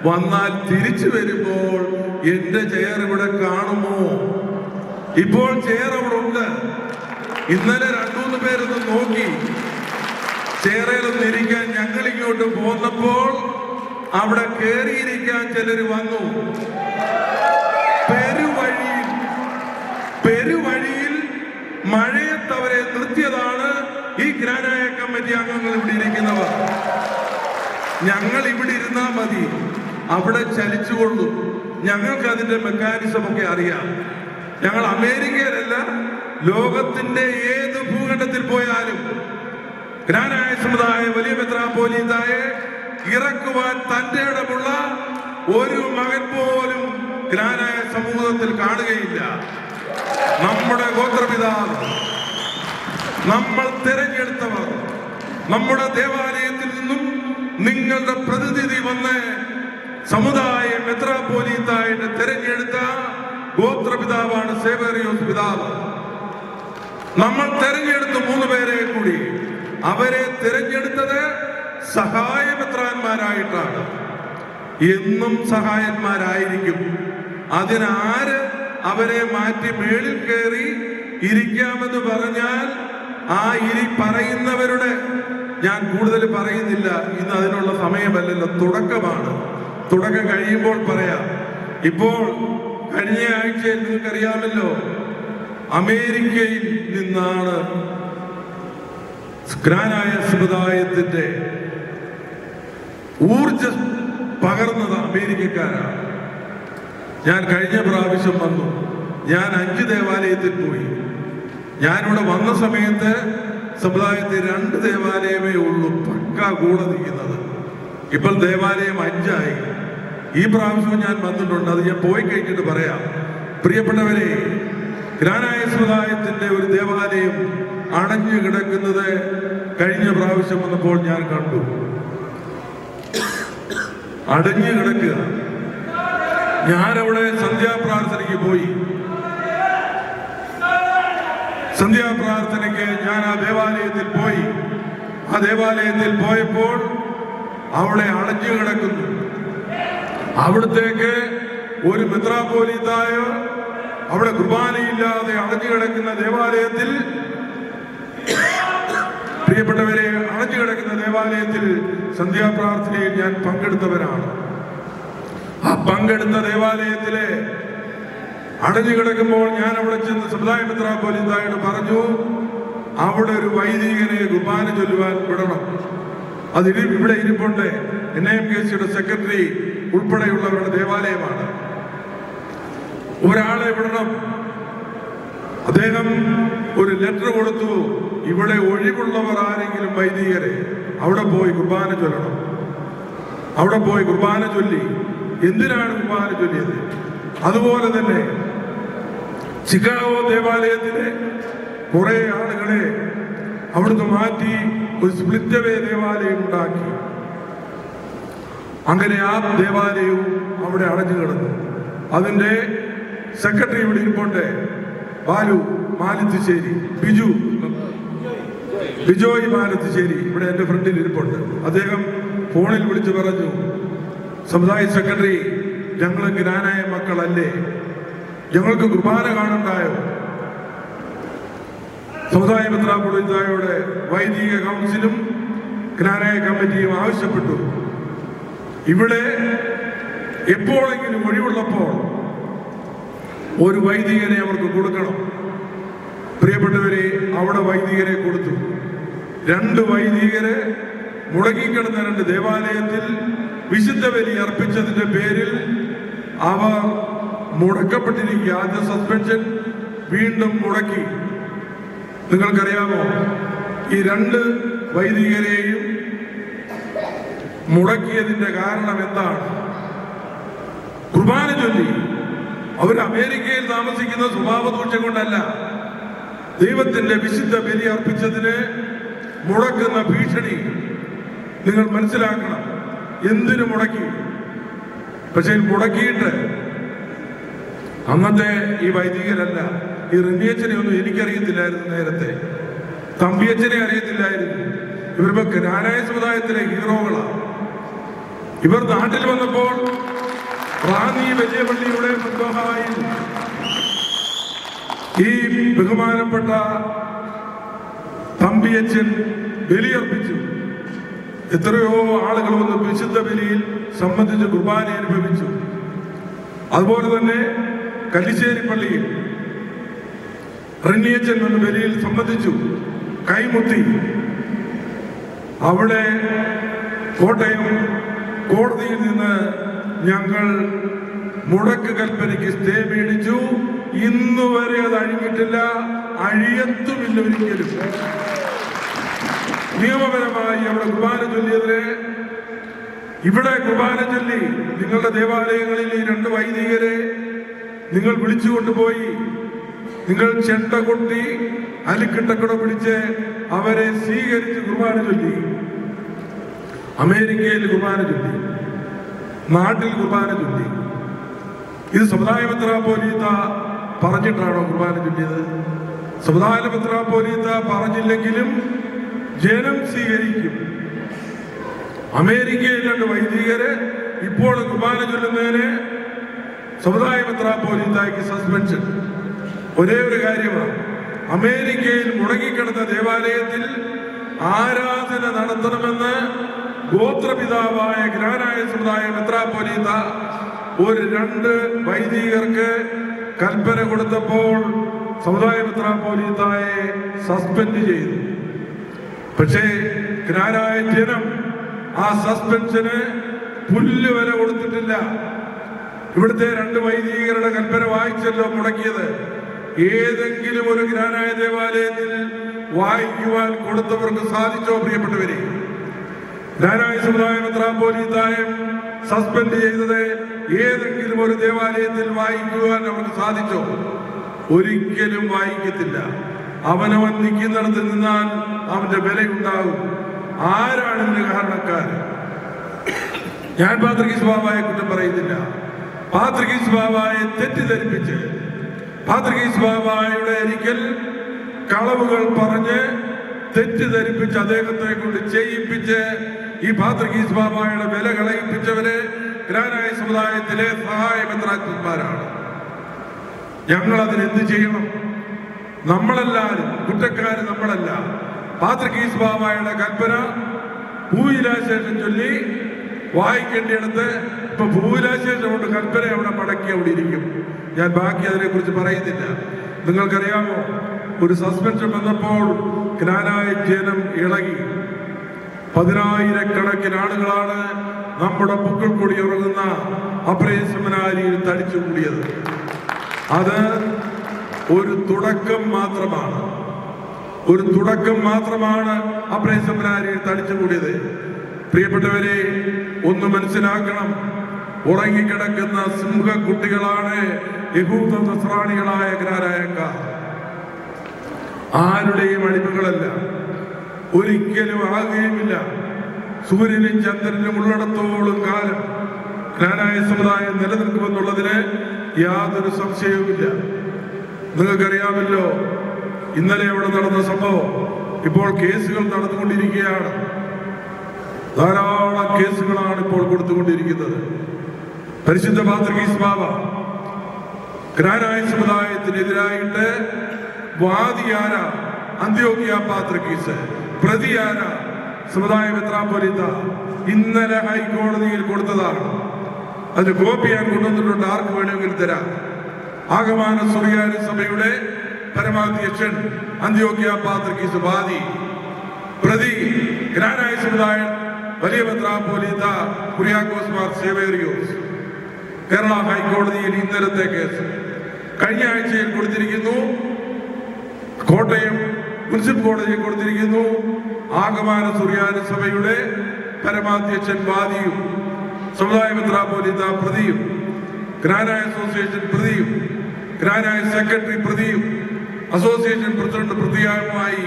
S3: വന്നാൽ തിരിച്ചു വരുമ്പോൾ എന്റെ ചെയർ ഇവിടെ കാണുമോ? ഇപ്പോൾ ചെയർ അവിടെ ഉണ്ട്. ഇന്നലെ 2-3 പേരൊന്ന് നോക്കി ചെയറിലൊന്ന് ഇരിക്കാൻ. ഞങ്ങൾ ഇങ്ങോട്ട് പോന്നപ്പോൾ അവിടെ കയറിയിരിക്കാൻ ചിലർ വന്നു. പെരുവഴിയിൽ മഴയത്തവരെ നിർത്തിയതാണ് ഈ ജ്ഞാനായ കമ്മിറ്റി അംഗങ്ങൾ ഇവിടെ ഇരിക്കുന്നവർ. ഞങ്ങൾ ഇവിടെ ഇരുന്നാ മതി, അവിടെ ചലിച്ചുകൊള്ളു. ഞങ്ങൾക്ക് അതിന്റെ മെക്കാനിസം ഒക്കെ അറിയാം. ഞങ്ങൾ അമേരിക്കയിലല്ല, ലോകത്തിന്റെ ഏത് ഭൂഖണ്ഡത്തിൽ പോയാലും ജ്ഞാനായ സമുദായ വലിയ മെത്രാപ്പോലീത്തായെ ഇറക്കുവാൻ തന്റെ ഇടമുള്ള ഒരു മകൻ പോലും ജ്ഞാനായ സമൂഹത്തിൽ കാണുകയില്ല. നമ്മുടെ ഗോത്രപിതാവ്, നമ്മൾ തിരഞ്ഞെടുത്തവർ, നമ്മുടെ ദേവാലയത്തിൽ നിന്നും നിങ്ങളുടെ പ്രതിനിധി വന്ന് സമുദായ മെത്രാപ്പോലീത്തായിട്ട് തിരഞ്ഞെടുത്ത ഗോത്രപിതാവാണ് സേവേറിയോസ് പിതാവ്. നമ്മൾ തിരഞ്ഞെടുത്ത 3 പേരെ കൂടി. അവരെ തിരഞ്ഞെടുത്തത് സഹായമെത്രാന്മാരായിട്ടാണ്. എന്നും സഹായന്മാരായിരിക്കും. അതിനാര് അവരെ മാറ്റി മേളിൽ കയറി ഇരിക്കാമെന്ന് പറഞ്ഞാൽ ആ പറയുന്നവരുടെ, ഞാൻ കൂടുതൽ പറയുന്നില്ല, ഇന്ന് അതിനുള്ള സമയമല്ലല്ലോ, തുടക്കമാണ്. തുടക്കം കഴിയുമ്പോൾ പറയാം. ഇപ്പോൾ കഴിഞ്ഞ ആഴ്ചയിൽ നിങ്ങൾക്കറിയാമല്ലോ, അമേരിക്കയിൽ നിന്നാണ് ജ്ഞാനായ സമുദായത്തിന്റെ ഊർജം പകർന്നത് അമേരിക്കക്കാരാണ്. ഞാൻ കഴിഞ്ഞ പ്രാവശ്യം വന്നു. ഞാൻ 5 ദേവാലയത്തിൽ പോയി. ഞാനിവിടെ വന്ന സമയത്ത് സമുദായത്തിൽ 2 ദേവാലയമേ ഉള്ളൂ പക്ക കൂടെ നിൽക്കുന്നത്. ഇപ്പോൾ ദേവാലയം 5ആയി. ഈ പ്രാവശ്യവും ഞാൻ വന്നിട്ടുണ്ട്. അത് ഞാൻ പോയി കഴിഞ്ഞിട്ട് പറയാം. പ്രിയപ്പെട്ടവരെ, ഗ്രാനായ സമുദായത്തിന്റെ ഒരു ദേവാലയം അടഞ്ഞു കിടക്കുന്നത് കഴിഞ്ഞ പ്രാവശ്യം വന്നപ്പോൾ ഞാൻ കണ്ടു. അടഞ്ഞു കിടക്കുക. ഞാനവിടെ സന്ധ്യാപ്രാർത്ഥനയ്ക്ക് പോയി. സന്ധ്യാപ്രാർത്ഥനയ്ക്ക് ഞാൻ ആ ദേവാലയത്തിൽ പോയി. ആ ദേവാലയത്തിൽ പോയപ്പോൾ അവിടെ അടഞ്ഞു കിടക്കുന്നു. അവിടത്തേക്ക് ഒരു മെത്രാപ്പോലീത്തായോ അവിടെ കുർബാനയില്ലാതെ അടഞ്ഞു കിടക്കുന്ന ദേവാലയത്തിൽ, പ്രിയപ്പെട്ടവരെ, അടഞ്ഞു കിടക്കുന്ന ദേവാലയത്തിൽ സന്ധ്യാപ്രാർത്ഥനയിൽ ഞാൻ പങ്കെടുത്തവരാണ്. ആ പങ്കെടുത്ത ദേവാലയത്തിലെ അടഞ്ഞു കിടക്കുമ്പോൾ ഞാൻ അവിടെ ചെന്ന് സമുദായ മെത്രാപ്പോലീത്തായോട് പറഞ്ഞു, അവിടെ ഒരു വൈദികനെ കുർബാന ചൊല്ലുവാൻ വിടണം. അത് ഇവിടെ ഇരിപ്പുണ്ട്. NIMKCയുടെ സെക്രട്ടറി ഉൾപ്പെടെയുള്ളവരുടെ ദേവാലയമാണ്. ഒരാളെ വിടണം. അദ്ദേഹം ഒരു ലെറ്റർ കൊടുത്തു, ഇവിടെ ഒഴിവുള്ളവർ ആരെങ്കിലും വൈദികരെ അവിടെ പോയി കുർബാന ചൊല്ലണം. അവിടെ പോയി കുർബാന ചൊല്ലി. എന്തിനാണ് കുർബാന ചൊല്ലിയത്? അതുപോലെ തന്നെ ചിക്കാഗോ ദേവാലയത്തിലെ കുറെ ആളുകളെ അവിടുന്ന് മാറ്റി ഒരു സ്പ്ലിറ്റ് വേ ദേവാലയം ഉണ്ടാക്കി. അങ്ങനെ ആ ദേവാലയവും അവിടെ അടഞ്ഞു കിടന്നു. അതിന്റെ സെക്രട്ടറി ഇവിടെ ഇരിപ്പുണ്ട്, ബാലു മാലത്തിശ്ശേരി, ബിജോയ് മാലത്തിശ്ശേരി ഇവിടെ എന്റെ ഫ്രണ്ടിൽ ഇരിപ്പുണ്ട്. അദ്ദേഹം ഫോണിൽ വിളിച്ചു പറഞ്ഞു, സമുദായ സെക്രട്ടറി, ഞങ്ങൾ ഗ്രാനായ മക്കളല്ലേ, ഞങ്ങൾക്ക് കുർബാന കാണുണ്ടായോ? സമുദായ മെത്രാപ്പൊലീത്തായോട് വൈദിക കൗൺസിലും ഗ്രാനായ കമ്മിറ്റിയും ആവശ്യപ്പെട്ടു, ഇവിടെ എപ്പോഴെങ്കിലും ഒഴിവുള്ളപ്പോൾ ഒരു വൈദികനെ അവർക്ക് കൊടുക്കണം. പ്രിയപ്പെട്ടവരെ, അവിടെ വൈദികരെ കൊടുത്തു. 2 വൈദികരെ മുടങ്ങിക്കിടന്ന 2 ദേവാലയത്തിൽ വിശുദ്ധ ബലി അർപ്പിച്ചതിന്റെ പേരിൽ അവർ മുടക്കപ്പെട്ടിരിക്കുക. ആദ്യ സസ്പെൻഷൻ, വീണ്ടും മുടക്കി. നിങ്ങൾക്കറിയാമോ ഈ 2 വൈദികരെയും മുടക്കിയതിന്റെ കാരണം എന്താണ്? കുർബാന ചൊല്ലി. അവർ അമേരിക്കയിൽ താമസിക്കുന്ന സ്വഭാവദൂഷ്യം കൊണ്ടല്ല, ദൈവത്തിന്റെ വിശുദ്ധ ബലി അർപ്പിച്ചതിന് മുടക്കുന്ന ഭീഷണി നിങ്ങൾ മനസ്സിലാക്കണം. എന്തിനു മുടക്കി? പക്ഷേ മുടക്കിയിട്ട് അന്നത്തെ ഈ വൈദികരല്ല, ഈ റിനിയച്ചനെ ഒന്നും എനിക്കറിയത്തില്ലായിരുന്നു. നേരത്തെ തമ്പിയച്ചനെ അറിയത്തില്ലായിരുന്നു. ഇവർ ഗ്രാനായ സമുദായത്തിലെ ഹീറോകളാണ്. ഇവർ നാട്ടിൽ വന്നപ്പോൾ റാന്നി വലിയ പള്ളിയുടെ മുൻപായി ഈ ബഹുമാനപ്പെട്ട തമ്പിയച്ചൻ ബലിയർപ്പിച്ചു. എത്രയോ ആളുകൾ വന്ന് വിശുദ്ധ ബലിയിൽ സംബന്ധിച്ച് കുർബാന അനുഭവിച്ചു. അതുപോലെ തന്നെ കല്ലിശ്ശേരി പള്ളിയിൽ റിനിയച്ചൻ വന്ന് ബലിയിൽ സംബന്ധിച്ചു, കൈമുത്തി. അവിടെ കോട്ടയം കോടതിയിൽ നിന്ന് ഞങ്ങൾ മുടക്ക് കൽപ്പനയ്ക്ക് സ്റ്റേ മേടിച്ചു. ഇന്നുവരെ അത് അഴിഞ്ഞിട്ടില്ല, അഴിയത്തുമില്ല ഒരിക്കലും. നിയമപരമായി അവിടെ കുർബാന ചൊല്ലിയതിന്, ഇവിടെ കുർബാന ചൊല്ലി നിങ്ങളുടെ ദേവാലയങ്ങളിൽ ഈ 2 വൈദികരെ നിങ്ങൾ വിളിച്ചുകൊണ്ടുപോയി, നിങ്ങൾ ചെണ്ട കൊട്ടി അലിക്കിട്ടക്കട പിടിച്ച് അവരെ സ്വീകരിച്ച് കുർബാന ചൊല്ലി. അമേരിക്കയിൽ കുർബാന ചൊല്ലി, നാട്ടിൽ കുർബാന ചൊല്ലി. ഇത് സമുദായ മെത്രാപ്പൊലീത്ത പറഞ്ഞിട്ടാണോ കുർബാന ചൊല്ലിയത്? സമുദായ മെത്രാപ്പൊലീത്ത പറഞ്ഞില്ലെങ്കിലും ജനം സ്വീകരിക്കും. അമേരിക്കയിൽ 2 വൈദികര് ഇപ്പോൾ കുർബാന ചൊല്ലുന്നതിന് സമുദായ മെത്രാപ്പൊലീത്തയ്ക്ക് സസ്പെൻഷൻ. ഒരേ ഒരു കാര്യമാണ്, അമേരിക്കയിൽ മുടങ്ങിക്കിടന്ന ദേവാലയത്തിൽ ആരാധന നടത്തണമെന്ന് ഗോത്രപിതാവായ ഗ്രാനായ സമുദായ മെത്രാപ്പൊലീത്ത ഒരു 2 വൈദികർക്ക് കൽപ്പന കൊടുത്തപ്പോൾ സമുദായ മെത്രാപ്പൊലീത്തയെ സസ്പെൻഡ് ചെയ്തു. പക്ഷേ ഗ്രാനായ ജനം ആ സസ്പെൻഷന് പുല്ല് വില കൊടുത്തിട്ടില്ല. ഇവിടുത്തെ 2 വൈദികരുടെ കൽപ്പന വായിച്ചല്ലോ മുടക്കിയത്. ഏതെങ്കിലും ഒരു ജ്ഞാനായ ദേവാലയത്തിൽ വായിക്കുവാൻ കൊടുത്തവർക്ക് സാധിച്ചോ പ്രിയപ്പെട്ടവരെ? ജ്ഞാനായ സമുദായ മെത്രാപ്പോലീത്തായം സസ്പെൻഡ് ചെയ്തത് ഏതെങ്കിലും ഒരു ദേവാലയത്തിൽ വായിക്കുവാൻ അവർക്ക് സാധിച്ചോ? ഒരിക്കലും വായിക്കത്തില്ല. അവനവൻ നിൽക്കുന്നിടത്ത് നിന്നാൽ അവന്റെ വിലയുണ്ടാകും. ആരാണ് ഇതിന് കാരണക്കാരൻ? ഞാൻ പാത്രികീസ് ബാബായെ കുറ്റം പറയുന്നില്ല. പാത്രികീസ് ബാബായെ തെറ്റിദ്ധരിപ്പിച്ച് പാത്രികീസ് ബാബായുടെ ഒരിക്കൽ കളവുകൾ പറഞ്ഞ് തെറ്റിദ്ധരിപ്പിച്ച് അദ്ദേഹത്തെ കൊണ്ട് ചെയ്യിപ്പിച്ച് ഈ പാത്രികീസ് ബാബായുടെ വില കളയിപ്പിച്ചവര് ജ്ഞാനായ സമുദായത്തിലെ സഹായ മെത്രാന്മാരാണ്. ഞങ്ങൾ അതിനെന്ത് ചെയ്യണം? നമ്മളെല്ലാവരും കുറ്റക്കാര് നമ്മളല്ല. പാത്രികീസ് ബാബായുടെ കൽപ്പന ഭൂവിലാശേഷം ചൊല്ലി വായിക്കേണ്ടിയിടത്ത് ഇപ്പൊ ഭൂവിലാശേഷം കൊണ്ട് കൽപ്പന അവിടെ മടക്കി അവിടെ ഇരിക്കും. ഞാൻ ബാക്കി അതിനെക്കുറിച്ച് പറയുന്നില്ല. നിങ്ങൾക്കറിയാമോ, ഒരു സസ്പെൻഷൻ വന്നപ്പോൾ ജ്ഞാനായ ജനം ഇളകി. 10,000-കണക്കിന് ആളുകളാണ് നമ്മുടെ പുക്കൾ കൂടി ഉറങ്ങുന്ന അപ്രയ സെമിനാരിയിൽ തടിച്ചു കൂടിയത്. അത് ഒരു തുടക്കം മാത്രമാണ്. ഒരു തുടക്കം മാത്രമാണ് അപ്രയ സെമിനാരിയിൽ തടിച്ചു കൂടിയത്. പ്രിയപ്പെട്ടവരെ, ഒന്ന് മനസ്സിലാക്കണം. ഉറങ്ങിക്കിടക്കുന്ന സിംഹക്കുട്ടികളാണ് യഹൂദ നസ്രാണികളായ ജ്ഞാനായക്കാർ. ആരുടെയും അടിമകളല്ല, ഒരിക്കലും ആകുകയുമില്ല. സൂര്യനും ചന്ദ്രനും ഉള്ളിടത്തോളം കാലം ജ്ഞാനായ സമുദായം നിലനിൽക്കുമെന്നുള്ളതിന് യാതൊരു സംശയവുമില്ല. നിങ്ങൾക്കറിയാമല്ലോ, ഇന്നലെ അവിടെ നടന്ന സംഭവം. ഇപ്പോൾ കേസുകൾ നടന്നുകൊണ്ടിരിക്കുകയാണ്. ധാരാളം കേസുകളാണ് ഇപ്പോൾ കൊടുത്തുകൊണ്ടിരിക്കുന്നത്. പരിശുദ്ധ പാത്രികീസ് ബാബ ജ്ഞാനായ സമുദായത്തിനെതിരായിട്ട് വാദിയാര അന്ത്യോക്യ പാത്രികീസ്, പ്രതിയാര സമുദായ മെത്രാപ്പൊലീത്ത ഇന്നലെ ഹൈക്കോടതിയിൽ കൊടുത്തതാണ്. അതിന് കോപ്പി ഞാൻ കൊണ്ടുവന്നിട്ടുണ്ട്, ആർക്ക് വേണമെങ്കിൽ തരാം. ആഗമാന സുറിയാനി സഭയുടെ പരമാധ്യക്ഷൻ അന്ത്യോക്യ പാത്രികീസ് വാദി, പ്രതി ജ്ഞാനായ സമുദായ വലിയ മെത്രാപ്പൊലീത്ത കുര്യാക്കോസ് മാർ സേവേറിയോസ്. കേരള ഹൈക്കോടതിയിൽ ഇന്നലത്തെ കേസ് കഴിഞ്ഞ ആഴ്ചയിൽ കൊടുത്തിരിക്കുന്നു. കോട്ടയം മുനിസിപ്പൽ കോടതിയിൽ കൊടുത്തിരിക്കുന്നു. ആഗമാന സുറിയാനി സഭയുടെ പരമാധ്യക്ഷൻ വാദിയും സമുദായ മെത്രാപ്പൊലീത്ത പ്രതിയും ജ്ഞാനായ അസോസിയേഷൻ പ്രതിയും ജ്ഞാനായ സെക്രട്ടറി പ്രതിയും അസോസിയേഷൻ പ്രസിഡന്റ് പ്രതിയുമായി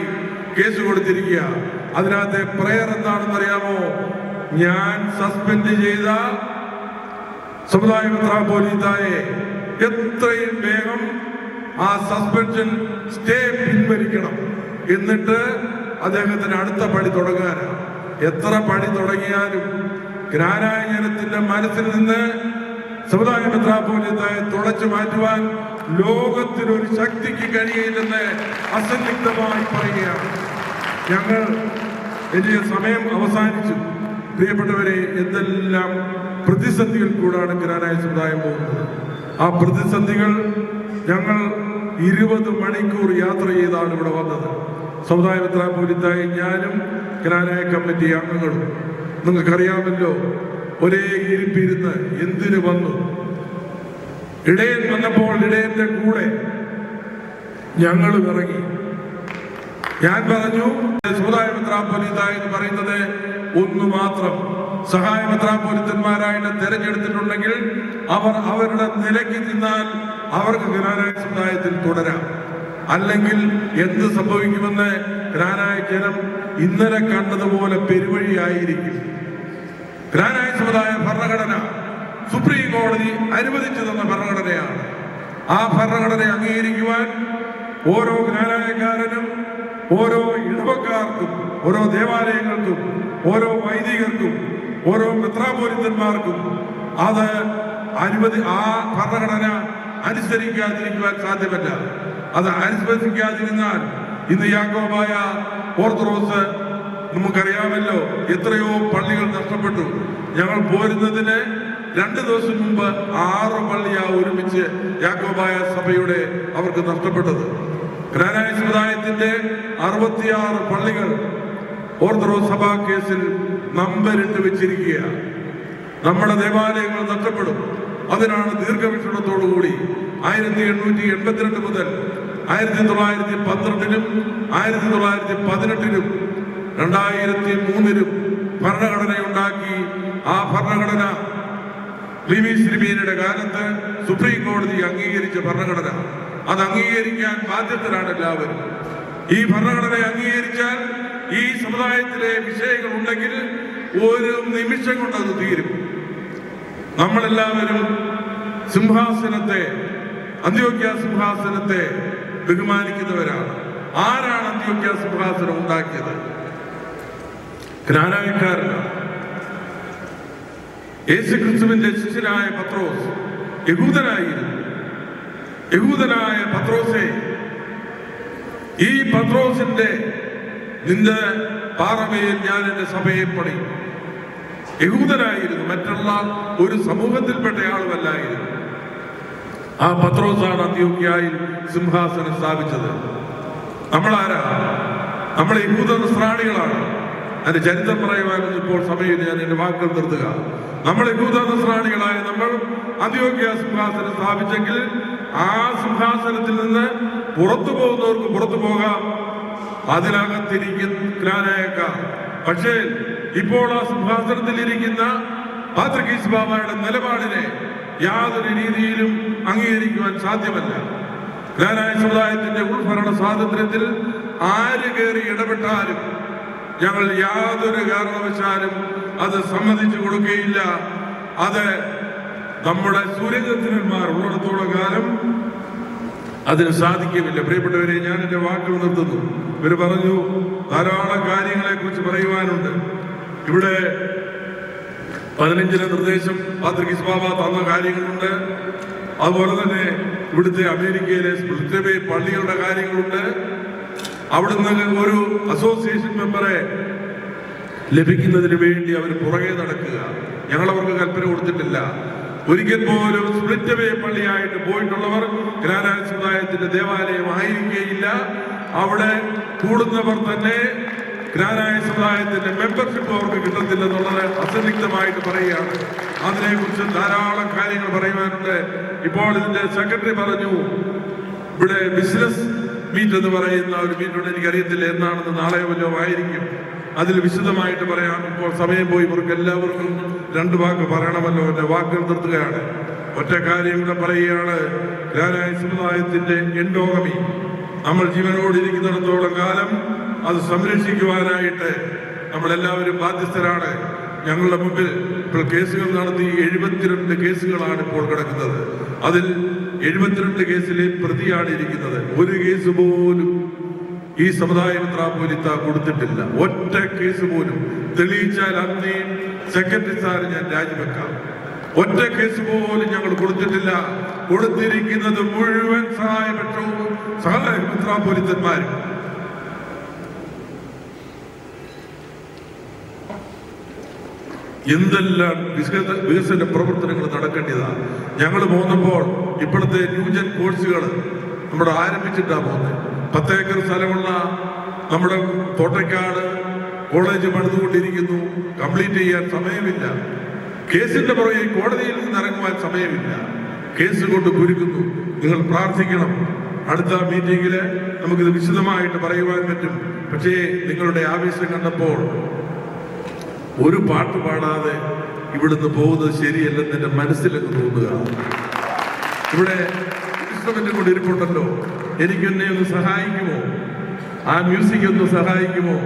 S3: കേസ് കൊടുത്തിരിക്കുക. അതിനകത്തെ പ്രയർ എന്താണെന്ന് അറിയാമോ? ഞാൻ സസ്പെൻഡ് ചെയ്ത സമുദായ മെത്രാപ്പൊലീത്തായെ എത്രയും വേഗം ആ സസ്പെൻഷൻ സ്റ്റേ പിൻവലിക്കണം, എന്നിട്ട് അദ്ദേഹത്തിന് അടുത്ത പണി തുടങ്ങാനാണ്. എത്ര പണി തുടങ്ങിയാലും ജ്ഞാനായ ജനത്തിന്റെ മനസ്സിൽ നിന്ന് സമുദായ മെത്രാപ്പൊലീത്തായെ തുടച്ചു മാറ്റുവാൻ ലോകത്തിനൊരു ശക്തിക്ക് കഴിയില്ലെന്ന് അസന്നിഗ്ധമായി പറയുകയാണ്. ഞങ്ങൾ വലിയ സമയം അവസാനിച്ചു. പ്രിയപ്പെട്ടവരെ, എന്തെല്ലാം പ്രതിസന്ധികൾ കൂടാണ് ജ്ഞാനായ സമുദായം പോകുന്നത്. ആ പ്രതിസന്ധികൾ ഞങ്ങൾ 20 മണിക്കൂർ യാത്ര ചെയ്താണ് ഇവിടെ വന്നത്. സമുദായ മെത്രാപ്പൊലീത്തായി ഞാനും ജ്ഞാനായ കമ്മിറ്റി അംഗങ്ങളും. നിങ്ങൾക്കറിയാമല്ലോ, ഒരേ ഇരിപ്പിരുന്ന് എന്തിനു വന്നു? ഇടയൻ വന്നപ്പോൾ ഇടയന്റെ കൂടെ ഞങ്ങൾ ഇറങ്ങി. ഞാൻ പറഞ്ഞു, സമുദായ മെത്രാപ്പൊലീത്ത എന്ന് പറയുന്നത് ഒന്നു മാത്രം. സഹായ മെത്രാപ്പൊലീത്തന്മാരായിട്ട് തെരഞ്ഞെടുത്തിട്ടുണ്ടെങ്കിൽ അവർ അവരുടെ നിലയ്ക്ക് നിന്നാൽ അവർക്ക് ജ്ഞാനായ സമുദായത്തിൽ തുടരാം. അല്ലെങ്കിൽ എന്ത് സംഭവിക്കുമെന്ന് ജ്ഞാനായ ജനം ഇന്നലെ കണ്ടതുപോലെ പെരുവഴിയായിരിക്കും. ജ്ഞാനായ സമുദായ ഭരണഘടന സുപ്രീം കോടതി അനുവദിച്ചു തന്ന ഭരണഘടനയാണ്. ആ ഭരണഘടനയെ അംഗീകരിക്കുവാൻ ഓരോ ജ്ഞാനായക്കാരനും, ഓരോ ഇടവക്കാർക്കും, ഓരോ ദേവാലയങ്ങൾക്കും, ഓരോ വൈദികർക്കും, ഓരോ മെത്രാപ്പൊലീത്തന്മാർക്കും അത് ആ ഭരണഘടന അനുസരിക്കാതിരിക്കുവാൻ സാധ്യമല്ല. അത് അനുസരിക്കാതിരുന്നാൽ ഇന്ന് യാക്കോബായ ഓർത്തഡോക്സ് നമുക്കറിയാമല്ലോ, എത്രയോ പള്ളികൾ നഷ്ടപ്പെട്ടു. ഞങ്ങൾ പോരുന്നതിന് 2 ദിവസം മുമ്പ് 6 പള്ളിയാ ഒരുമിച്ച് യാക്കോബായ സഭയുടെ അവർക്ക് നഷ്ടപ്പെട്ടത്. ജ്ഞാനായ സമുദായത്തിന്റെ 66 പള്ളികൾ ഓർത്തഡോക്സ് സഭാ കേസിൽ നമ്പരിട്ട് വെച്ചിരിക്കുക. നമ്മുടെ ദേവാലയങ്ങൾ നഷ്ടപ്പെടും. അതിനാണ് ദീർഘവീക്ഷണത്തോടുകൂടി 1882 മുതൽ 1912-ലും 1918-ലും 2003-ലും ഭരണഘടനയുണ്ടാക്കി. ആ ഭരണഘടന ലിവി ശ്രീമീനയുടെ കാലത്ത് സുപ്രീം കോടതി അംഗീകരിച്ച ഭരണഘടന. അത് അംഗീകരിക്കാൻ ബാധ്യസ്ഥരാണ് എല്ലാവരും. ഈ ഭരണഘടന അംഗീകരിച്ചാൽ ഈ സമുദായത്തിലെ വിഷയങ്ങൾ ഉണ്ടെങ്കിൽ ഒരു നിമിഷം കൊണ്ട് അത് തീരും. നമ്മളെല്ലാവരും സിംഹാസനത്തെ, അന്ത്യോക്യ സിംഹാസനത്തെ ബഹുമാനിക്കുന്നവരാണ്. ആരാണ് അന്ത്യോക്യ സിംഹാസനം ഉണ്ടാക്കിയത്? ജ്ഞാനായക്കാരനാണ്. യേശുക്രിസ്തുവിന്റെ ശിഷ്യനായ പത്രോസ് യഹൂദനായിരുന്നു. യഹൂദനായ പത്രോസെ, ഈ പത്രോസിന്റെ നിന്റെ പാറമേൽ ഞാൻ എന്റെ സഭയെ പണിയും. യഹൂദനായിരുന്നു, മറ്റുള്ള ഒരു സമൂഹത്തിൽപ്പെട്ട ആളുമല്ലായിരുന്നു. ആ പത്രോസാണ് അന്ത്യോക്യയിൽ സിംഹാസനം സ്ഥാപിച്ചത്. നമ്മളാരാ? നമ്മൾ യഹൂദ നസ്രാണികളാണ്. അതിന്റെ ചരിത്രം പറയുവാനൊന്നും ഇപ്പോൾ സമയമില്ല, ഞാൻ എന്റെ വാക്കുകൾ നിർത്തുക. നമ്മൾ യഹൂദ നസ്രാണികളായ നമ്മൾ അന്ത്യോക്യ സിംഹാസനം സ്ഥാപിച്ചെങ്കിൽ ആ സിംഹാസനത്തിൽ നിന്ന് പുറത്തു പോകുന്നവർക്ക് പുറത്തു പോകാം, അതിനകത്തിരിക്കുന്ന ജ്ഞാനായക്കാർ. പക്ഷേ ഇപ്പോൾ ആ സിംഹാസനത്തിൽ ഇരിക്കുന്ന പാത്രികീസ് ബാബയുടെ നിലപാടിനെ യാതൊരു രീതിയിലും അംഗീകരിക്കുവാൻ സാധ്യമല്ല. ജ്ഞാനായ സമുദായത്തിന്റെ ഉൾഭരണ സ്വാതന്ത്ര്യത്തിൽ ആര് കയറി ഇടപെട്ടാലും ഞങ്ങൾ യാതൊരു കാരണവശാലും അത് സമ്മതിച്ചു കൊടുക്കുകയില്ല. അത് നമ്മുടെ സൂര്യചന്ദ്രന്മാർ ഉള്ളിടത്തോളം കാലം അതിന് സാധിക്കുമില്ല. പ്രിയപ്പെട്ടവരെ, ഞാൻ എന്റെ വാക്കുകൾ നിർത്തുന്നു. ഇവർ പറഞ്ഞു ധാരാളം കാര്യങ്ങളെ കുറിച്ച് പറയുവാനുണ്ട്. ഇവിടെ 15 നിർദ്ദേശം പാത്രികീസ് ബാബ തന്ന കാര്യങ്ങളുണ്ട്. അതുപോലെ തന്നെ ഇവിടുത്തെ അമേരിക്കയിലെ സ്പിരിറ്റ് പള്ളികളുടെ കാര്യങ്ങളുണ്ട്. അവിടുന്ന് ഒരു അസോസിയേഷൻ മെമ്പറെ ലഭിക്കുന്നതിന് വേണ്ടി അവർ പുറകെ നടക്കുക. ഞങ്ങളവർക്ക് കൽപ്പന കൊടുത്തിട്ടില്ല. ഒരിക്കൽ പോലും സ്പ്ലിറ്റ് വേ പള്ളിയായിട്ട് പോയിട്ടുള്ളവർ ജ്ഞാനായ സമുദായത്തിന്റെ ദേവാലയം ആയിരിക്കുകയില്ല. അവിടെ കൂടുന്നവർ തന്നെ ജ്ഞാനായ സമുദായത്തിന്റെ മെമ്പർഷിപ്പ് അവർക്ക് കിട്ടത്തില്ലെന്നുള്ളത് അസന്നിഗ്ധമായിട്ട് പറയുകയാണ്. അതിനെക്കുറിച്ച് ധാരാളം കാര്യങ്ങൾ പറയുവാനുണ്ട്. ഇപ്പോൾ ഇതിന്റെ സെക്രട്ടറി പറഞ്ഞു, ഇവിടെ ബിസിനസ് മീറ്റ് എന്ന് പറയുന്ന ഒരു മീറ്റുണ്ട്. എനിക്കറിയത്തില്ല എന്നാണെന്ന്, നാളെയോ വല്ലതും ആയിരിക്കും. അതിൽ വിശദമായിട്ട് പറയാം. ഇപ്പോൾ സമയം പോയി. ഇവർക്ക് എല്ലാവർക്കും 2 വാക്ക് പറയണമല്ലോ. എന്റെ വാക്കുകൾ നിർത്തുകയാണ്. ഒറ്റ കാര്യം കൂടെ പറയുകയാണ്. ജ്ഞാനായ സമുദായത്തിന്റെ എൻഡോഗമി നമ്മൾ ജീവനോടിരിക്കുന്നിടത്തോളം കാലം അത് സംരക്ഷിക്കുവാനായിട്ട് നമ്മളെല്ലാവരും ബാധ്യസ്ഥരാണ്. ഞങ്ങളുടെ മുമ്പിൽ ഇപ്പോൾ കേസുകൾ നടത്തി 72 കേസുകളാണ് ഇപ്പോൾ കിടക്കുന്നത്. അതിൽ 72 കേസിലെ പ്രതിയാണ് ഇരിക്കുന്നത്. ഒരു കേസ് പോലും ഈ സമുദായ മെത്രാപ്പോലീത്ത കൊടുത്തിട്ടില്ല. ഒറ്റ കേസ് പോലും തെളിയിച്ചാൽ അന്നേ സെക്രട്ടറി സാർ ഞാൻ രാജിവെക്കാം. ഒറ്റ കേസ് പോലും ഞങ്ങൾ കൊടുത്തിട്ടില്ല. കൊടുത്തിരിക്കുന്നത് മുഴുവൻ സഹായപക്ഷവും സഹായ മെത്രാപ്പോലീത്തന്മാരും. എന്തെല്ലാം വികസന പ്രവർത്തനങ്ങൾ നടക്കേണ്ടതാണ്. ഞങ്ങൾ പോകുമ്പോൾ ഇപ്പോഴത്തെ ന്യൂജൻ കോഴ്സുകൾ നമ്മുടെ ആരംഭിച്ചിട്ടാണ് പോകുന്നത്. 10 ഏക്കർ സ്ഥലമുള്ള നമ്മുടെ തോട്ടയ്ക്കാട് കോളേജ് പണിതുകൊണ്ടിരിക്കുന്നു. കംപ്ലീറ്റ് ചെയ്യാൻ സമയമില്ല. കേസിന്റെ പുറകെ കോടതിയിൽ നിന്ന് ഇറങ്ങുവാൻ സമയമില്ല. കേസ് കൊണ്ട് കുരുക്കുന്നു. നിങ്ങൾ പ്രാർത്ഥിക്കണം. അടുത്ത മീറ്റിംഗില് നമുക്കിത് വിശദമായിട്ട് പറയുവാൻ പറ്റും. പക്ഷേ നിങ്ങളുടെ ആവേശം കണ്ടപ്പോൾ ഒരു പാട്ട് പാടാതെ ഇവിടുന്ന് പോകുന്നത് ശരിയല്ലെന്ന് എന്റെ മനസ്സിലൊക്കെ തോന്നുക. ഇവിടെ ഇൻസ്ട്രുമെന്റ് കൊണ്ട് ഇരിപ്പുണ്ടല്ലോ, എനിക്കെന്നെ ഒന്ന് സഹായിക്കുമോ? ആ മ്യൂസിക് ഒന്ന് സഹായിക്കുമോ?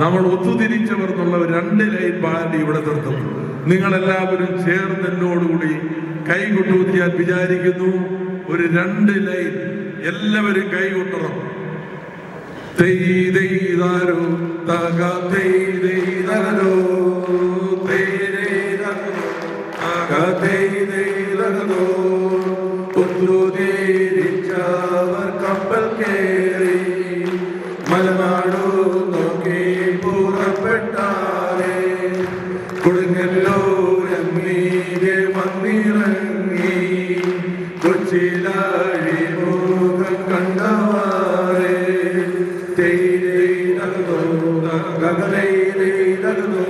S3: നമ്മൾ ഒത്തുതിരിച്ചവർ എന്നുള്ള 2 ലൈൻ പാടി ഇവിടെ നിർത്തും. നിങ്ങളെല്ലാവരും ചേർന്ന് എന്നോടുകൂടി കൈകൊട്ടു ഞാൻ വിചാരിക്കുന്നു. ഒരു 2 ലൈൻ എല്ലാവരും കൈകൊട്ടണം. തെയ്താരോ തക തെയ്തരോ തെയ്തരോ ഒത്തുതിരിച്ചവർ കപ്പൽ കേറി മലനാടു നോക്കി പുറപ്പെട്ടാലേ കൊടുങ്ങല്ലൂരങ്ങീരെ വന്നിറങ്ങി കൊച്ചിലാഴി മുഖം കണ്ടവാറേ തെയ്തരോ ഗഗനൈതരോ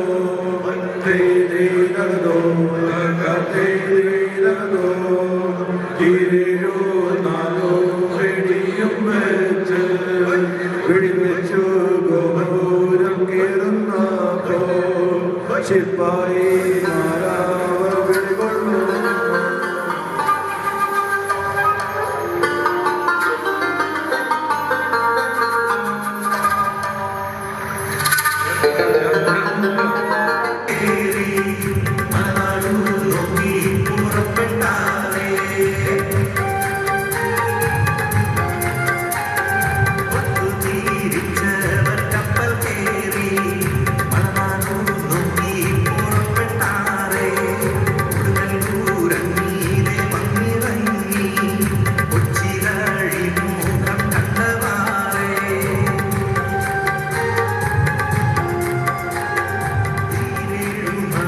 S3: തെയ്തരോ
S2: രക്ഷിപ്പായി മാറാവർ വിളികൊള്ളുന്നു.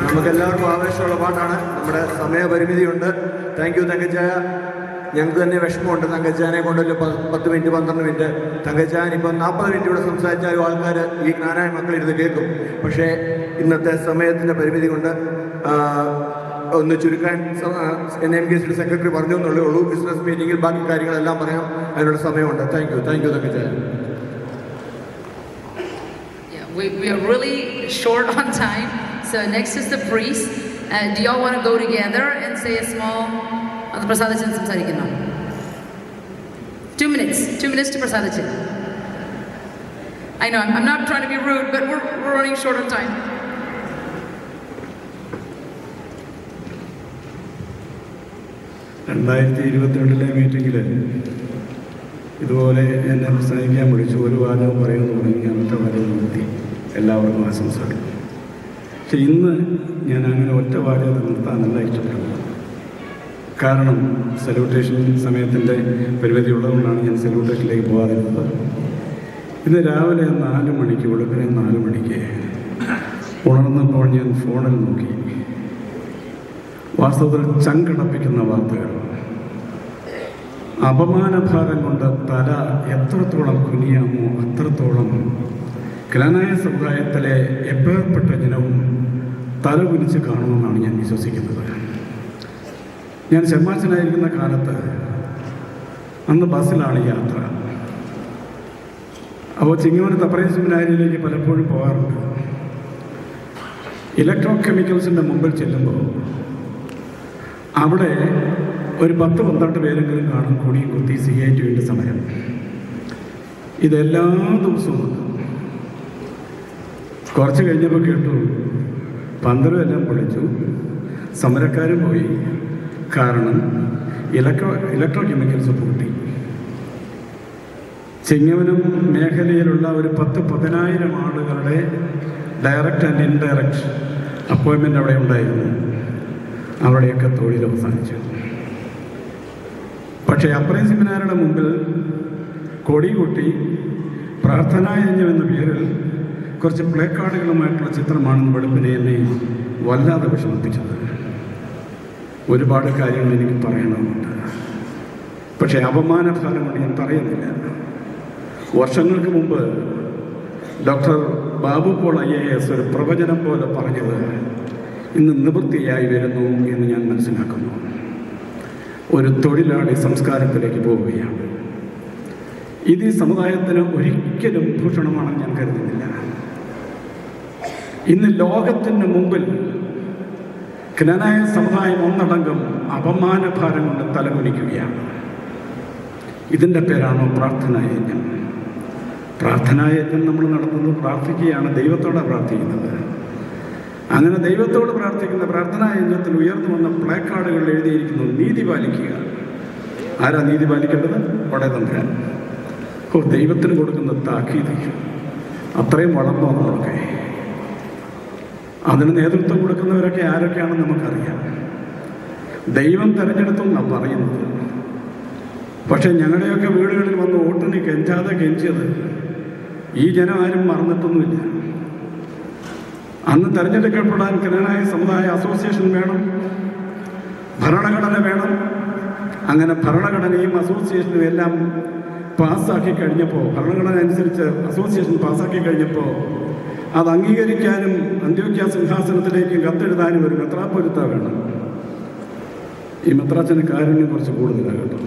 S2: നമുക്കെല്ലാവർക്കും ആവേശമുള്ള പാട്ടാണ്. നമ്മുടെ സമയപരിമിതിയുണ്ട്. Thank you തങ്കച്ചായ. ഞങ്ങൾക്ക് തന്നെ വിഷമമുണ്ട് തങ്കച്ചാനെ കൊണ്ടൊരു 10 മിനിറ്റ് 12 മിനിറ്റ്. തങ്കച്ചാൻ ഇപ്പം 40 മിനിറ്റ് ഇവിടെ സംസാരിച്ചാലും ആൾക്കാർ ഈ ജ്ഞാനായ മക്കളിരുന്ന് കേൾക്കും. പക്ഷേ ഇന്നത്തെ സമയത്തിൻ്റെ പരിമിതി കൊണ്ട് ഒന്ന് ചുരുക്കാൻ NMKC സെക്രട്ടറി പറഞ്ഞു എന്നുള്ളേ ഉള്ളൂ. ബിസിനസ് മീറ്റിങ്ങിൽ ബാക്കി കാര്യങ്ങളെല്ലാം പറയാം. അതിനുള്ള സമയമുണ്ട്. താങ്ക് യു തങ്കച്ചായ.
S4: We are really short on time. So next is the priest. Do y'all want to go together and say a small? Prasadachan samsarikkunnu. 2 minutes. 2 minutes to Prasadachan. I know I'm not trying to be rude, but we're running short on time.
S5: മീറ്റിങ്ങിൽ ഇതുപോലെ എന്നെ പ്രസംഗിക്കാൻ വിളിച്ചു. ഒരു വാചകം പറയുമെന്ന് പറഞ്ഞ് ഞാൻ ഒറ്റ വാചകം നിർത്തി. എല്ലാവർക്കും ആശംസകൾ. പക്ഷെ ഇന്ന് ഞാൻ അങ്ങനെ ഒറ്റ വാചകത്തിൽ നിർത്താനല്ല ഇഷ്ടപ്പെടുന്നത്. കാരണം സല്യൂട്ടേഷൻ സമയത്തിൻ്റെ പരിമിതി ഉള്ളതുകൊണ്ടാണ് ഞാൻ സല്യൂട്ടേഷനിലേക്ക് പോകാതിരുന്നത്. ഇന്ന് രാവിലെ 4 മണിക്ക് വെളുപ്പിനെ 4 മണിക്ക് ഉണർന്നപ്പോൾ ഞാൻ ഫോണിൽ നോക്കി. വാസ്തവത്തിൽ ചങ്കടപ്പിക്കുന്ന വാർത്തകൾ. അപമാനഭാരം കൊണ്ട് തല എത്രത്തോളം കുനിയാമോ അത്രത്തോളം ജ്ഞാനായ സമുദായത്തിലെ എപ്പേർപ്പെട്ട ജനവും തല കുനിച്ച് കാണുമെന്നാണ് ഞാൻ വിശ്വസിക്കുന്നത്. ഞാൻ ചെമ്മാച്ചനായിരിക്കുന്ന കാലത്ത് അന്ന് ബസ്സിലാണ് യാത്ര. അപ്പോൾ ചിങ്ങവനത്ത് അപ്പറേൻ സെമിനാരിയിലേക്ക് പലപ്പോഴും പോകാറുണ്ട്. ഇലക്ട്രോ കെമിക്കൽസിൻ്റെ മുമ്പിൽ ചെല്ലുമ്പോൾ അവിടെ ഒരു 10-12 പേരെങ്കിലും കാണും കൂടിയും കുത്തി CITUവിൻ്റെ സമരം. ഇതെല്ലാ ദിവസവും ഉണ്ട്. കുറച്ച് കഴിഞ്ഞപ്പോൾ കേട്ടു പന്തലും എല്ലാം പൊളിച്ചു, സമരക്കാരും പോയി. കാരണം ഇലക്ട്രോ കെമിക്കൽസ് പൂട്ടി. ചിങ്ങവനം മേഖലയിലുള്ള ഒരു 10,000-15,000 ആളുകളുടെ ഡയറക്റ്റ് ആൻഡ് ഇൻഡയറക്റ്റ് അപ്പോയിൻമെൻ്റ് അവിടെ ഉണ്ടായിരുന്നു. അവിടെയൊക്കെ തൊഴിൽ അവസാനിച്ചു. പക്ഷേ അപ്പറേൻ സെമിനാരുടെ മുമ്പിൽ കൊടി കൂട്ടി പ്രാർത്ഥനായജ്ഞം എന്ന പേരിൽ കുറച്ച് പ്ലേ കാർഡുകളുമായിട്ടുള്ള ചിത്രമാണെന്ന് വെളുപ്പിനെ എന്നെ വല്ലാതെ വിഷമിപ്പിച്ചത്. ഒരുപാട് കാര്യങ്ങൾ എനിക്ക് പറയണമെന്നുണ്ട്. പക്ഷേ അപമാനഭാരം കൊണ്ട് ഞാൻ പറയുന്നില്ല. വർഷങ്ങൾക്ക് മുമ്പ് ഡോക്ടർ ബാബു പോൾ IAS ഒരു പ്രവചനം പോലെ പറഞ്ഞത് ഇന്ന് നിവൃത്തിയായി വരുന്നു എന്ന് ഞാൻ മനസ്സിലാക്കുന്നു. ഒരു തൊഴിലാളി സംസ്കാരത്തിലേക്ക് പോവുകയാണ്. ഇത് ഈ സമുദായത്തിന് ഒരിക്കലും ഭൂഷണമാണെന്ന് ഞാൻ കരുതുന്നില്ല. ഇന്ന് ലോകത്തിന് മുമ്പിൽ ജ്ഞാനായ സമുദായം ഒന്നടങ്കം അപമാനഭാരം കൊണ്ട് തലകുനിക്കുകയാണ്. ഇതിൻ്റെ പേരാണോ പ്രാർത്ഥനായജ്ഞം? പ്രാർത്ഥനായജ്ഞം നമ്മൾ നടത്തുന്നത് പ്രാർത്ഥിക്കുകയാണ്, ദൈവത്തോടെ പ്രാർത്ഥിക്കുന്നത്. അങ്ങനെ ദൈവത്തോട് പ്രാർത്ഥിക്കുന്ന പ്രാർത്ഥനായജ്ഞത്തിൽ ഉയർന്നു വന്ന പ്ലേ കാർഡുകളിൽ എഴുതിയിരിക്കുന്നു നീതി പാലിക്കുക. ആരാ നീതി പാലിക്കേണ്ടത്? വടതന്ത്രൻ. ദൈവത്തിന് കൊടുക്കുന്ന താക്കീത് അത്രയും വളർന്നോ നമ്മളൊക്കെ? അതിന് നേതൃത്വം കൊടുക്കുന്നവരൊക്കെ ആരൊക്കെയാണെന്ന് നമുക്കറിയാം. ദൈവം തിരഞ്ഞെടുത്തെന്നാണ് പറയുന്നത്. പക്ഷെ ഞങ്ങളുടെയൊക്കെ വീടുകളിൽ വന്ന് വോട്ടിന് കെഞ്ചാതെ കെഞ്ചിയത് ഈ ജനം ആരും മറന്നിട്ടൊന്നുമില്ല. അന്ന് തിരഞ്ഞെടുക്കപ്പെടാൻ ജ്ഞാനായ സമുദായ അസോസിയേഷൻ വേണം, ഭരണഘടന വേണം. അങ്ങനെ ഭരണഘടനയും അസോസിയേഷനും എല്ലാം പാസ്സാക്കി കഴിഞ്ഞപ്പോൾ, ഭരണഘടന അനുസരിച്ച് അസോസിയേഷൻ പാസ്സാക്കി കഴിഞ്ഞപ്പോൾ അത് അംഗീകരിക്കാനും അന്ത്യോക്യ സിംഹാസനത്തിലേക്ക് കത്തെഴുതാനും ഒരു മെത്രാപ്പൊരുത്ത വേണം. ഈ മെത്രാച്ചന് കാരുണ്യം കുറച്ച് കൂടുതലാണ് കേട്ടോ.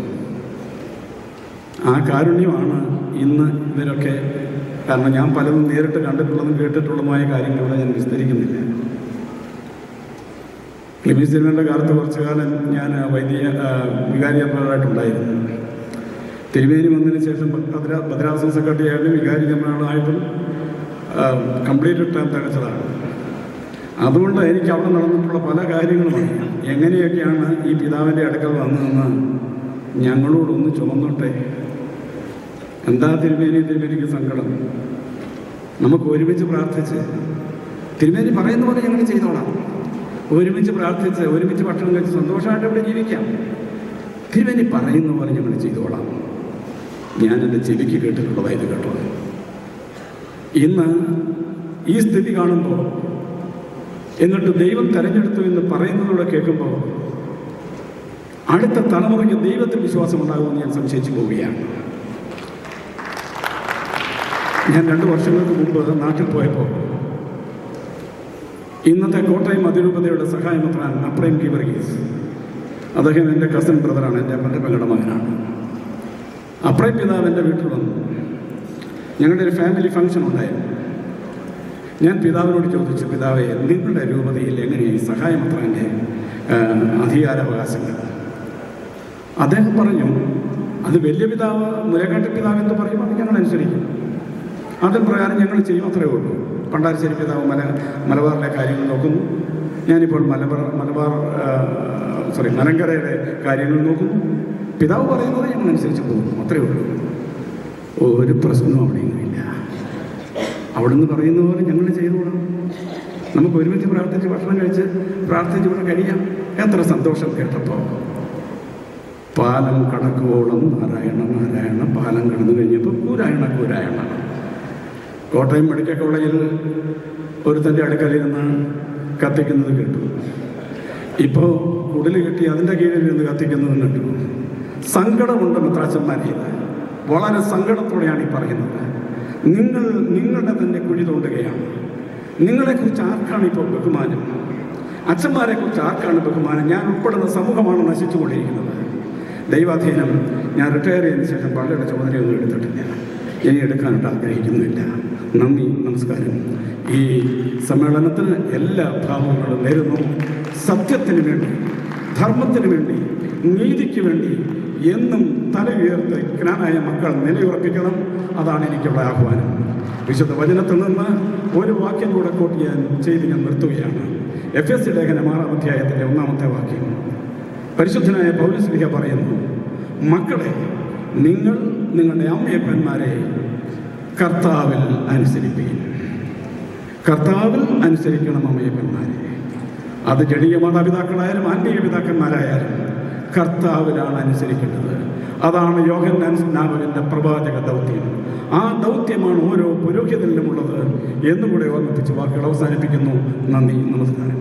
S5: ആ കാരുണ്യമാണ് ഇന്ന് ഇവരൊക്കെ. കാരണം ഞാൻ പലതും നേരിട്ട് കണ്ടിട്ടുള്ളതും കേട്ടിട്ടുള്ളതുമായ കാര്യങ്ങളിലൂടെ ഞാൻ വിസ്തരിക്കുന്നില്ല. ക്ലിമീസ് തിരുമേനിയുടെ കാലത്ത് കുറച്ചു കാലം ഞാൻ വികാരി ജനറലായിട്ടുണ്ടായിരുന്നു. തിരുമേനി വന്നതിന് ശേഷം ഭദ്രാസന സെക്രട്ടറി ആയിട്ടും വികാരി ജനറലായിട്ടും കംപ്ലീറ്റ് ടൈം തികച്ചതാണ്. അതുകൊണ്ട് എനിക്ക് അവിടെ നടന്നിട്ടുള്ള പല കാര്യങ്ങളും അറിയാം. എങ്ങനെയൊക്കെയാണ് ഈ പിതാവിൻ്റെ അടുക്കൽ വന്നതെന്ന് ഞങ്ങളോടൊന്ന് ചുമന്നോട്ടെ. എന്താ തിരുമേനിക്ക് സങ്കടം? നമുക്ക് ഒരുമിച്ച് പ്രാർത്ഥിച്ച് തിരുമേനി പറയുന്ന പോലെ ഞങ്ങൾ ചെയ്തോളാം. ഒരുമിച്ച് പ്രാർത്ഥിച്ച് ഒരുമിച്ച് ഭക്ഷണം കഴിച്ച് സന്തോഷമായിട്ട് ഇവിടെ ജീവിക്കാം. തിരുമേനി പറയുന്ന പോലെ ഞങ്ങൾ ചെയ്തോളാം. ഞാൻ എൻ്റെ ചെവിക്ക് കേട്ടിട്ടുള്ളതായത് കേട്ടോ. ഇന്ന് ഈ സ്ഥിതി കാണുമ്പോൾ, എന്നിട്ട് ദൈവം തെരഞ്ഞെടുത്തു എന്ന് പറയുന്നതോടെ കേൾക്കുമ്പോൾ അടുത്ത തലമുറയ്ക്ക് ദൈവത്തിൽ വിശ്വാസം ഉണ്ടാകുമെന്ന് ഞാൻ സംശയിച്ചു പോവുകയാണ്. ഞാൻ 2 വർഷങ്ങൾക്ക് മുമ്പ് നാട്ടിൽ പോയപ്പോൾ ഇന്നത്തെ കോട്ടയം അതിരൂപതയുടെ സഹായമെത്രാൻ അപ്രൈം ഗീവർഗീസ്, അദ്ദേഹം എൻ്റെ കസിൻ ബ്രദറാണ്, എൻ്റെ അമ്മൻ്റെ മകളുടെ മകനാണ്. അപ്രൈം പിതാവ് എൻ്റെ വീട്ടിൽ വന്നു. ഞങ്ങളുടെ ഒരു ഫാമിലി ഫംഗ്ഷൻ ഉണ്ടായിരുന്നു. ഞാൻ പിതാവിനോട് ചോദിച്ചു, പിതാവേ, നിങ്ങളുടെ രൂപതയിൽ എങ്ങനെയാണ് സഹായമെത്രാൻ്റെ അധികാരാവകാശങ്ങൾ? അദ്ദേഹം പറഞ്ഞു, അത് വലിയ പിതാവ് മുലകാട്ടി പിതാവ് എന്ന് പറയുമ്പോൾ അത് ഞങ്ങൾ അനുസരിക്കും. അതിന് പ്രകാരം ഞങ്ങൾ ചെയ്യും, അത്രയേ ഉള്ളൂ. പണ്ടാരശ്ശേരി പിതാവ് മലബാറിലെ കാര്യങ്ങൾ നോക്കുന്നു. ഞാനിപ്പോൾ മലങ്കരയുടെ കാര്യങ്ങൾ നോക്കുന്നു. പിതാവ് പറയുന്നത് ഞങ്ങൾ അനുസരിച്ച് പോകുന്നു, അത്രയേ ഉള്ളൂ. ഒരു പ്രശ്നവും അവിടെയൊന്നുമില്ല. അവിടെ നിന്ന് പറയുന്ന പോലെ ഞങ്ങൾ ചെയ്തുകൂടാം. നമുക്ക് ഒരുമിച്ച് പ്രാർത്ഥിച്ച് ഭക്ഷണം കഴിച്ച് പ്രാർത്ഥിച്ച് ഇവിടെ കഴിയാം. എത്ര സന്തോഷം കേട്ടപ്പോൾ. പാലം കടക്കുവോളം നാരായണ നാരായണ, പാലം കടന്നു കഴിഞ്ഞപ്പോൾ കൂരായണ കൂരായണ. കോട്ടയം മെഡിക്കൽ കോളേജിൽ ഒരുത്തൻ്റെ അടുക്കളയിൽ നിന്ന് കത്തിക്കുന്നത് കേട്ടു. ഇപ്പോൾ കുടിൽ കെട്ടി അതിൻ്റെ കീഴിൽ നിന്ന് കത്തിക്കുന്നതും കേട്ടു. സങ്കടമുണ്ട് മെത്രാച്ചന്മാരെ. വളരെ സങ്കടത്തോടെയാണ് ഈ പറയുന്നത്. നിങ്ങളുടെ തന്നെ കുഴി തോണ്ടുകയാണ്. നിങ്ങളെക്കുറിച്ച് ആർക്കാണ് ഇപ്പോൾ ബഹുമാനം? അച്ഛന്മാരെക്കുറിച്ച് ആർക്കാണ് ബഹുമാനം? ഞാൻ ഉൾപ്പെടുന്ന സമൂഹമാണ് നശിച്ചുകൊണ്ടിരിക്കുന്നത്. ദൈവാധീനം, ഞാൻ റിട്ടയർ ചെയ്തതിന് ശേഷം പള്ളിയുടെ ചുമതലയൊന്നും എടുത്തിട്ടില്ല. ഇനി എടുക്കാനായിട്ട് ആഗ്രഹിക്കുന്നുമില്ല. നന്ദി, നമസ്കാരം. ഈ സമ്മേളനത്തിന് എല്ലാ ഭാവങ്ങളും നേരുന്നു. സത്യത്തിന് വേണ്ടി, ധർമ്മത്തിന് വേണ്ടി, നീതിക്ക് വേണ്ടി എന്നും തല ഉയർത്തി ജ്ഞാനായ മക്കൾ നിലയുറപ്പിക്കണം. അതാണ് എനിക്കുള്ള ആഹ്വാനം. വിശുദ്ധ വചനത്തിൽ നിന്ന് ഒരു വാക്യം കൂടെ കോട്ട് ചെയ്യാൻ ചെയ്ത് ഞാൻ നിർത്തുകയാണ്. എഫെസ്യ ലേഖനം 6-ാം അധ്യായത്തിൻ്റെ 1-ാമത്തെ വാക്യം. പരിശുദ്ധനായ പൗലോസ് പറയുന്നു, മക്കളെ, നിങ്ങൾ നിങ്ങളുടെ അമ്മയപ്പന്മാരെ കർത്താവിൽ അനുസരിപ്പിക്കും. കർത്താവിൽ അനുസരിക്കണം അമ്മയപ്പന്മാരെ. അത് ജഡീയ മാതാപിതാക്കളായാലും ആത്മീയ പിതാക്കന്മാരായാലും കർത്താവിലാണ് അനുസരിക്കേണ്ടത്. അതാണ് യോഹന്നാൻ സ്നാപകന്റെ പ്രവാചക ദൗത്യം. ആ ദൗത്യമാണ് ഓരോ പുരോഹിതനിലുമുള്ളത് എന്നുകൂടെ ഓർമ്മിപ്പിച്ച് വാക്കുകൾ അവസാനിപ്പിക്കുന്നു. നന്ദി, നമസ്കാരം.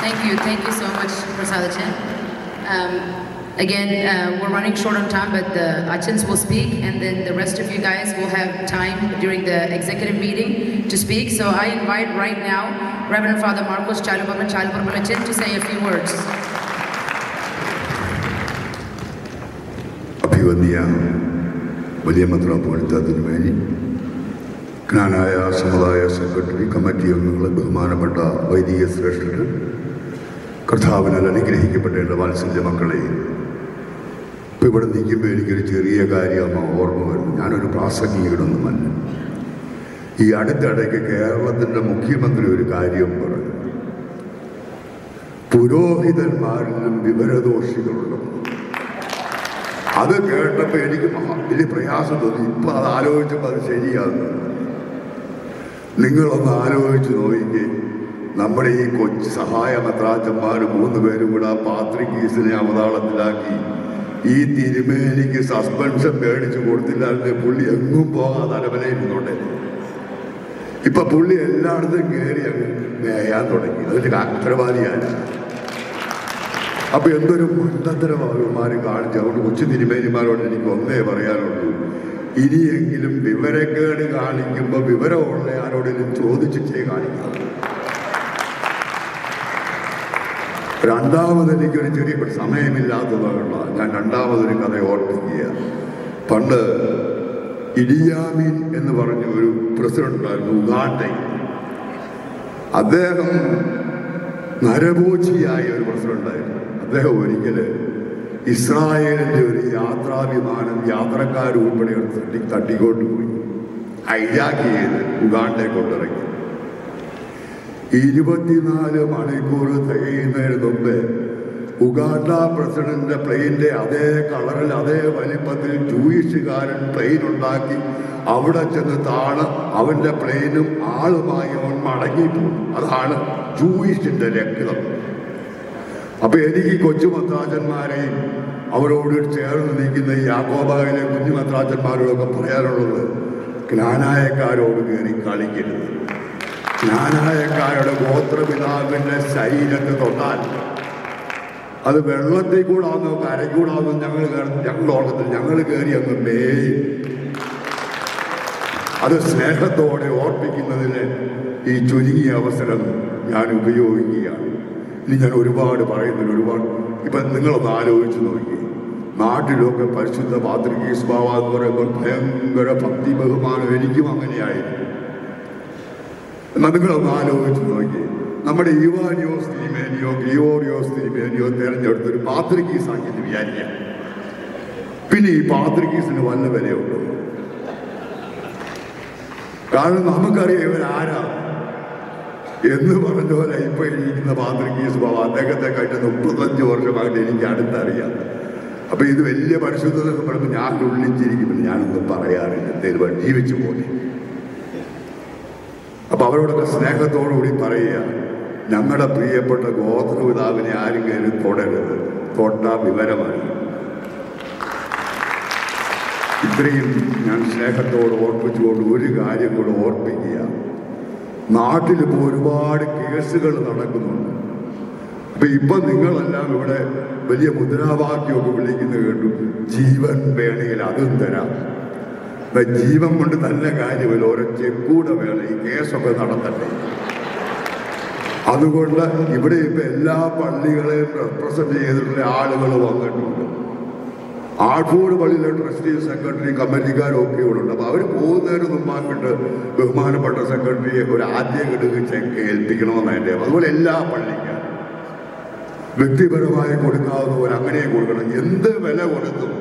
S4: Thank you so much, Prasadachan. Again, we're running short on time, but the Achans will speak, and then the rest of you guys will have time during the executive meeting to speak. So I invite right now Reverend Father Marcos Chalupurmalachan to say a few words.
S6: അഭിവന്യ വലിയ മെത്രാപ്പോലീത്ത തിരുമേനി, ജ്ഞാനായ സമുദായ secretary, committee അംഗങ്ങൾ, ബഹുമാനപ്പെട്ട വൈദിക ശ്രേഷ്ഠർ, കർത്താവിനാൽ അനുഗ്രഹിക്കപ്പെട്ട എൻ്റെ വാത്സല്യ മക്കളെ, ഇപ്പം ഇവിടെ നിൽക്കുമ്പോൾ എനിക്കൊരു ചെറിയ കാര്യം ഓർമ്മ വരുന്നു. ഞാനൊരു പ്രാസംഗികനൊന്നുമല്ല. ഈ അടുത്തിടയ്ക്ക് കേരളത്തിൻ്റെ മുഖ്യമന്ത്രി ഒരു കാര്യം പറഞ്ഞു, പുരോഹിതന്മാരിലും വിവരദോഷികളുണ്ട്. അത് കേട്ടപ്പോൾ എനിക്ക് വലിയ പ്രയാസം തോന്നി. ഇപ്പം അത് ആലോചിച്ചപ്പോൾ അത് ശരിയാകുന്നു. നിങ്ങളൊന്ന് ആലോചിച്ച് നോക്കിക്കേ, നമ്മുടെ ഈ കൊച്ചു സഹായ മെത്രാച്ചന്മാർ 3 പേരും കൂടെ ആ പാത്രികീസിനെ അവതാളത്തിലാക്കി ഈ തിരുമേനിക്ക് സസ്പെൻഷൻ മേടിച്ചു കൊടുത്തില്ലായിരുന്നു. പുള്ളി എങ്ങും പോകാതെ അരവലയിരുന്നുണ്ടേ. ഇപ്പൊ പുള്ളി എല്ലായിടത്തും കയറി അങ്ങ് മേയാൻ തുടങ്ങി. അതിന്റെ ഉത്തരവാദിയാണ്. അപ്പൊ എന്തൊരു മണ്ടത്തരമാരും കാണിച്ചു. അതുകൊണ്ട് കൊച്ചു തിരുമേനിമാരോട് എനിക്ക് ഒന്നേ പറയാനുള്ളൂ, ഇനിയെങ്കിലും വിവരക്കേട് കാണിക്കുമ്പോൾ വിവരമുള്ള ആരോടെങ്കിലും ചോദിച്ചിട്ടേ കാണിക്കണം. രണ്ടാമത് എനിക്കൊരു ചെറിയ സമയമില്ലാത്തതുള്ള ഞാൻ രണ്ടാമതൊരു കഥ ഓർമ്മിക്കുക. പണ്ട് ഇഡിയാമീൻ എന്ന് പറഞ്ഞ ഒരു പ്രസിഡന്റ് ഉണ്ടായിരുന്നു, ഉഗാണ്ടയിൽ. അദ്ദേഹം നരഭോജിയായ ഒരു പ്രസിഡന്റായിരുന്നു. അദ്ദേഹം ഒരിക്കൽ ഇസ്രായേലിൻ്റെ ഒരു യാത്രാവിമാനം യാത്രക്കാർ ഉൾപ്പെടെ തട്ടിക്കൊണ്ടുപോയി, ഹൈജാക്ക് ചെയ്ത് ഉഗാണ്ടയെ കൊണ്ടിറങ്ങി. 24 മണിക്കൂർ തികയുന്നതിന് മുമ്പ് ഉഗാണ്ട പ്രസിഡന്റ് പ്ലെയിൻ്റെ അതേ കളറിൽ അതേ വലിപ്പത്തിൽ ജൂയിഷുകാരൻ പ്ലെയിൻ ഉണ്ടാക്കി അവിടെ ചെന്ന് താണ് അവൻ്റെ പ്ലെയിനും ആളുമായി അവൻ മടങ്ങിപ്പോകും. അതാണ് ജൂയിഷിൻ്റെ രക്തം. അപ്പൊ എനിക്ക് കൊച്ചു മദ്രാജന്മാരെയും അവരോട് ചേർന്ന് നിൽക്കുന്ന ഈ യാക്കോബായിലെ കുഞ്ഞു മദ്രാജന്മാരോടൊക്കെ പറയാനുള്ളത്, ജ്ഞാനായക്കാരോട് കയറി കളിക്കരുത്. ജ്ഞാനായക്കാരുടെ ഗോത്രപിതാവിൻ്റെ ശരീരത്തെ തൊട്ടാൽ അത് വെള്ളത്തിൽ കൂടാവുന്നോ കരയ്ക്കൂടാവുന്നോ ഞങ്ങൾ കയറി അങ്ങ് മേയും. അത് സ്നേഹത്തോടെ ഓർപ്പിക്കുന്നതിന് ഈ ചുരുങ്ങിയ അവസരം ഞാൻ ഉപയോഗിക്കുകയാണ്. ഇനി ഞാൻ ഒരുപാട് പറയുന്നില്ല, ഒരുപാട്. ഇപ്പം നിങ്ങളൊന്ന് ആലോചിച്ച് നോക്കി, നാട്ടിലൊക്കെ പരിശുദ്ധ പാത്രികീസ് ബാവ എന്ന് പറയുമ്പോൾ ഭയങ്കര ഭക്തി ബഹുമാനം എനിക്കും അങ്ങനെയായിരുന്നു. എന്നാൽ നിങ്ങളൊന്ന് ആലോചിച്ച് നോക്കി, നമ്മുടെ യുവാനിയോസ് തിരുമേനിയോ ഗ്രിഗോറിയോസ് തിരുമേനിയോ തിരഞ്ഞെടുത്തൊരു പാത്രികീസ് ആക്കിയിട്ട് വിചാരിക്കാം. പിന്നെ ഈ പാത്രികീസിന് വല്ല വിലയുണ്ടോ? കാരണം നമുക്കറിയാം ഇവരാരാ എന്ന് പറഞ്ഞ പോലെ ഇപ്പൊ ഇരിക്കുന്ന പാത്രികീസ് ബാബ അദ്ദേഹത്തെ കഴിഞ്ഞ 35 വർഷമായിട്ട് എനിക്ക് അടുത്തറിയാം. അപ്പൊ ഇത് വലിയ പരിശുദ്ധത എന്ന് പറയുമ്പോൾ ഞാൻ ഉള്ളിച്ചിരിക്കുമ്പോൾ ഞാനൊന്നും പറയാറില്ല, എന്തേലും ജീവിച്ചു പോലെ. അപ്പൊ അവരോടൊക്കെ സ്നേഹത്തോടുകൂടി പറയുക, ഞങ്ങളുടെ പ്രിയപ്പെട്ട ഗോത്രപിതാവിനെ ആരും കയറി തൊടരുത്, തൊട്ട വിവരമാണ്. ഇത്രയും ഞാൻ സ്നേഹത്തോട് ഓർപ്പിച്ചുകൊണ്ട് ഒരു കാര്യം കൂടെ ഓർപ്പിക്കുക. നാട്ടിലിപ്പോൾ ഒരുപാട് കേസുകൾ നടക്കുന്നുണ്ട്. അപ്പൊ ഇപ്പൊ നിങ്ങളെല്ലാം ഇവിടെ വലിയ മുദ്രാവാക്യമൊക്കെ വിളിക്കുന്നത് കേട്ടു, ജീവൻ വേണമെങ്കിൽ അതും തരാം. ജീവൻ കൊണ്ട് നല്ല കാര്യമല്ല, ഓരോ ചെക്കൂടെ വേണം, ഈ കേസൊക്കെ നടത്തട്ടെ. അതുകൊണ്ട് ഇവിടെ ഇപ്പൊ എല്ലാ പള്ളികളെയും റെപ്രസെന്റ് ചെയ്തിട്ടുള്ള ആളുകൾ വന്നിട്ടുണ്ട്. ആഴ്ഫോർഡ് പള്ളിയിലെ ട്രസ്റ്റി സെക്രട്ടറി കമ്മിറ്റിക്കാരും ഒക്കെ ഇവിടെ ഉണ്ട്. അപ്പൊ അവർ പോകുന്നതിന് മുമ്പാക്കിട്ട് ബഹുമാനപ്പെട്ട സെക്രട്ടറിയെ ഒരു ആദ്യം കിട്ടുക ചെക്ക് ഏൽപ്പിക്കണമെന്ന് എൻ്റെ. അതുപോലെ എല്ലാ പള്ളിക്കാരും വ്യക്തിപരമായി കൊടുക്കാവുന്നവർ അങ്ങനെ കൊടുക്കണം. എന്ത് വില കൊടുത്തും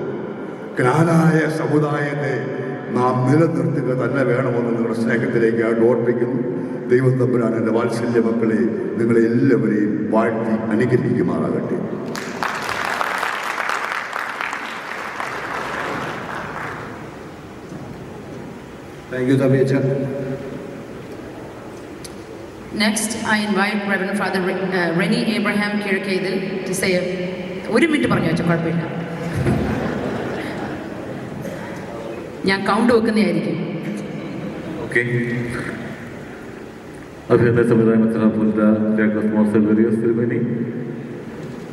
S6: ജ്ഞാനായ സമുദായത്തെ നാം നിലനിർത്തുക തന്നെ വേണമെന്ന് നിങ്ങളുടെ സ്നേഹത്തിലേക്ക് ഓർപ്പിക്കുന്നു. ദൈവം തമ്പുരാൻ എൻ്റെ വാത്സല്യ മക്കളെ നിങ്ങളെ എല്ലാവരെയും വാഴ്ത്തി അനുഗ്രഹിക്കുമാറാകട്ടെ.
S2: താങ്ക് യു തബിയച്ച.
S4: Next, I invite Reverend Father Rennie Abraham Kirkadil to say ഒരു മിനിറ്റ് പറഞ്ഞു വെച്ചോ, കുഴപ്പമില്ല, ഞാൻ കൗണ്ട് വെക്കുന്നതായിരിക്കും.
S7: ഓക്കെ. അഭിനന്ദ സംവിധാനത്തിനുവേണ്ടി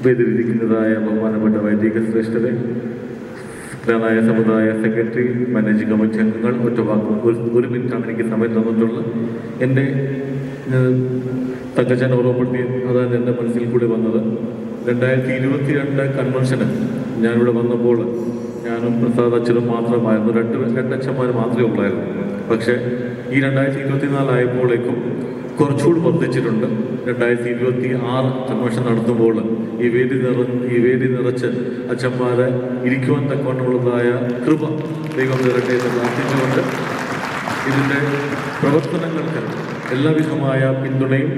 S7: വേദിയിലിരിക്കുന്നതായ ബഹുമാനപ്പെട്ട വൈദിക ശ്രേഷ്ഠരെ, ജ്ഞാനായ സമുദായ സെക്രട്ടറി, മാനേജിംഗ് കമ്മിറ്റി അംഗങ്ങൾ, ഒരു മിനിറ്റാണ് എനിക്ക് സമയം തന്നിട്ടുള്ളത്. എൻ്റെ തങ്കച്ചൻ ഓർമ്മപ്പെടുത്തി, അതാണ് എൻ്റെ മനസ്സിൽ കൂടി വന്നത്. 2022 കൺവെൻഷന് ഞാനിവിടെ വന്നപ്പോൾ ഞാനും പ്രസാദ് അച്ഛനും മാത്രമായിരുന്നു, രണ്ടച്ഛന്മാർ മാത്രമേ ഉള്ളായിരുന്നു. പക്ഷേ ഈ 2024 ആയപ്പോഴേക്കും കുറച്ചുകൂടി വർദ്ധിച്ചിട്ടുണ്ട്. 2026 കൺവെൻഷൻ നടത്തുമ്പോൾ ഈ വേദി നിറച്ച് അച്ഛന്മാരെ ഇരിക്കുവാൻ തക്കവണ്ണമുള്ളതായ കൃപ ദൈവം തരട്ടെ എന്ന് പ്രാർത്ഥിച്ചുകൊണ്ട് ഇതിൻ്റെ പ്രവർത്തനങ്ങൾക്ക് എല്ലാവിധമായ പിന്തുണയും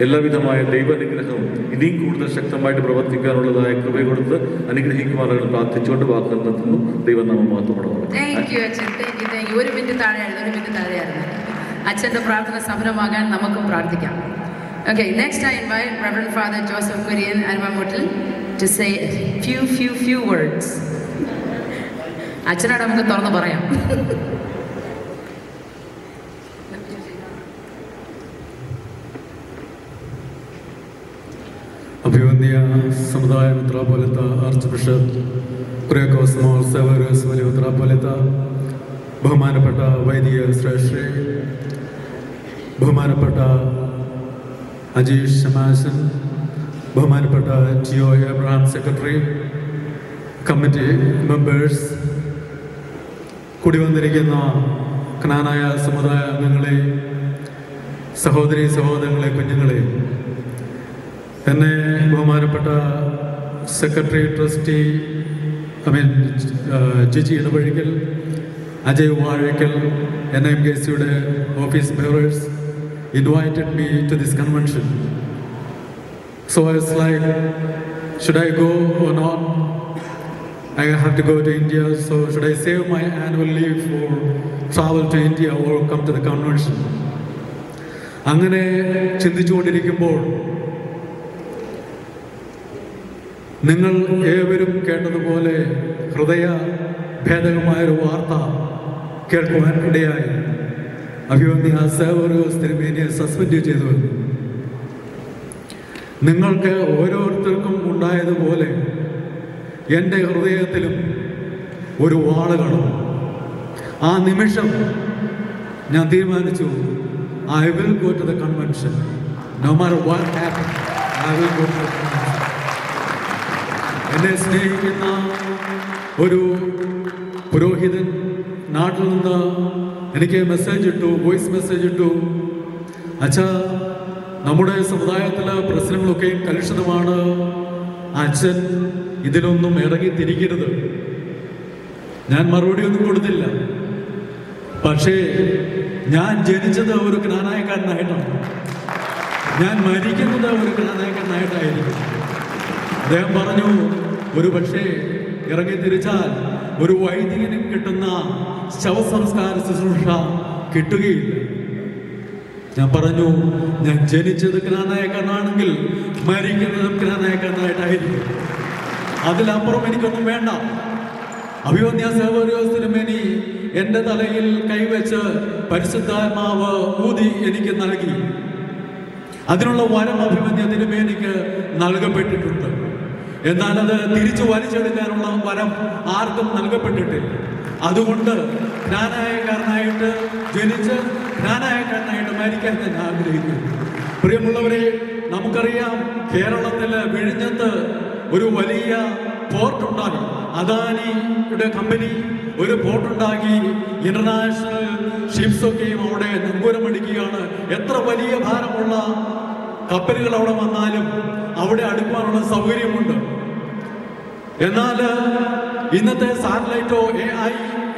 S7: എല്ലാവിധമായ ദൈവാനുഗ്രഹവും ഇനിയും കൂടുതൽ ശക്തമായിട്ട് പ്രവർത്തിക്കാനുള്ളതായ കൃപ കൊടുത്ത് അനുഗ്രഹിക്കുമാറാണ് പ്രാർത്ഥിച്ചുകൊണ്ട് വാക്കുകൾ നിർത്തുന്നു. ദൈവം നാമം മഹത്വപ്പെടണം.
S4: താങ്ക് യു അച്ഛൻ, താങ്ക് യു. ഒരു മിനിറ്റ് താഴെയായിരുന്നു. അച്ഛൻ്റെ പ്രാർത്ഥന സഫലമാകാൻ നമുക്കും പ്രാർത്ഥിക്കാം. Okay, next I invite Reverend Father Joseph Kurian Almamuttal to say few words. അച്ഛനോട് നമുക്ക് തുറന്ന് പറയാം.
S5: അഭിവന്യ സമുദായ മെത്രാപ്പൊലീത്ത ആർച്ച് ബിഷപ്പ് കുര്യാക്കോസ് മോർ സേവ്യറിയോസ് വലിയ മെത്രാപ്പൊലീത്ത, ബഹുമാനപ്പെട്ട വൈദിക ശ്രേഷ്ഠരെ, ബഹുമാനപ്പെട്ട അജീഷ് ശമാശൻ, ബഹുമാനപ്പെട്ട Geo Abraham secretary, committee members, കൂടി വന്നിരിക്കുന്ന ജ്ഞാനായ സമുദായ അംഗങ്ങളെ, സഹോദരീ സഹോദരങ്ങളെ, കുഞ്ഞുങ്ങളെ,
S8: എന്നെ ബഹുമാനപ്പെട്ട സെക്രട്ടറി ട്രസ്റ്റി ജിജി ഇടപഴകൽ, അജയ് വാഴക്കൽ, NMKCയുടെ office bearers invited me to this convention. So I was like, should I go or not? I have to go to India, so should I save my annual leave for travel to India or come to the convention? അങ്ങനെ ചിന്തിച്ചുകൊണ്ടിരിക്കുമ്പോൾ നിങ്ങൾ ഏവരും കേട്ടതുപോലെ ഹൃദയ ഭേദകമായൊരു വാർത്ത കേൾക്കുവാൻ ഇടയായി. അഭിവന്യ സേവറിയോസ് തിരുമേനിയെ suspend ചെയ്തു. നിങ്ങൾക്ക് ഓരോരുത്തർക്കും ഉണ്ടായതുപോലെ എൻ്റെ ഹൃദയത്തിലും ഒരു വാള് കാണും. ആ നിമിഷം ഞാൻ തീരുമാനിച്ചു, I will go to the convention. No matter what happens, I will go to the convention. എന്നെ സ്നേഹിക്കുന്ന ഒരു പുരോഹിതൻ നാട്ടിൽ നിന്ന് എനിക്ക് മെസ്സേജ് ഇട്ടു, വോയിസ് മെസ്സേജ് ഇട്ടു. അച്ഛാ, നമ്മുടെ സമുദായത്തിലെ പ്രശ്നങ്ങളൊക്കെയും കലുഷിതമാണ്. അച്ഛൻ ഇതിലൊന്നും ഇറങ്ങി തിരിക്കരുത്. ഞാൻ മറുപടി ഒന്നും കൊടുത്തില്ല. പക്ഷേ ഞാൻ ജനിച്ചത് ഒരു ജ്ഞാനായക്കാരനായിട്ടാണ്, ഞാൻ മരിക്കുന്നത് ഒരു ജ്ഞാനായക്കാരനായിട്ടായിരിക്കും. അദ്ദേഹം പറഞ്ഞു, ഒരു പക്ഷേ ഇറങ്ങി തിരിച്ചാൽ ഒരു വൈദികന് കിട്ടുന്ന ശവസംസ്കാര ശുശ്രൂഷ കിട്ടുകയില്ല. ഞാൻ പറഞ്ഞു, ഞാൻ ജനിച്ചത് ജ്ഞാനായക്കാരനാണെങ്കിൽ മരിക്കുന്നതും ജ്ഞാനായക്കാരനായിട്ടായിരിക്കും. അതിലപ്പുറം എനിക്കൊന്നും വേണ്ട. അഭിവന്യ സേവറിയോസ് തിരുമേനി എൻ്റെ തലയിൽ കൈവച്ച് പരിശുദ്ധാത്മാവ് ഊതി എനിക്ക് നൽകി. അതിനുള്ള വരം അഭിവന്യ തിരുമേനിക്ക് നൽകപ്പെട്ടിട്ടുണ്ട്. എന്നാൽ അത് തിരിച്ചു വലിച്ചെടുക്കാനുള്ള വരം ആർക്കും നൽകപ്പെട്ടിട്ടില്ല. അതുകൊണ്ട് ജ്ഞാനായക്കാരനായിട്ട് ജനിച്ച് ജ്ഞാനായക്കാരനായിട്ട് മരിക്കാൻ ഞാൻ ആഗ്രഹിക്കുന്നു. പ്രിയമുള്ളവരെ, നമുക്കറിയാം, കേരളത്തിലെ വിഴിഞ്ഞത്ത് ഒരു വലിയ പോർട്ടുണ്ടാക്കി. അദാനിയുടെ കമ്പനി ഒരു പോർട്ടുണ്ടാക്കി. ഇന്റർനാഷണൽ ഷിപ്സൊക്കെയും അവിടെ നങ്കൂരമടിക്കുകയാണ്. എത്ര വലിയ ഭാരമുള്ള കപ്പലുകൾ അവിടെ വന്നാലും അവിടെ അടുക്കാനുള്ള സൗകര്യമുണ്ട്. എന്നാൽ ഇന്നത്തെ സാറ്റലൈറ്റോ AI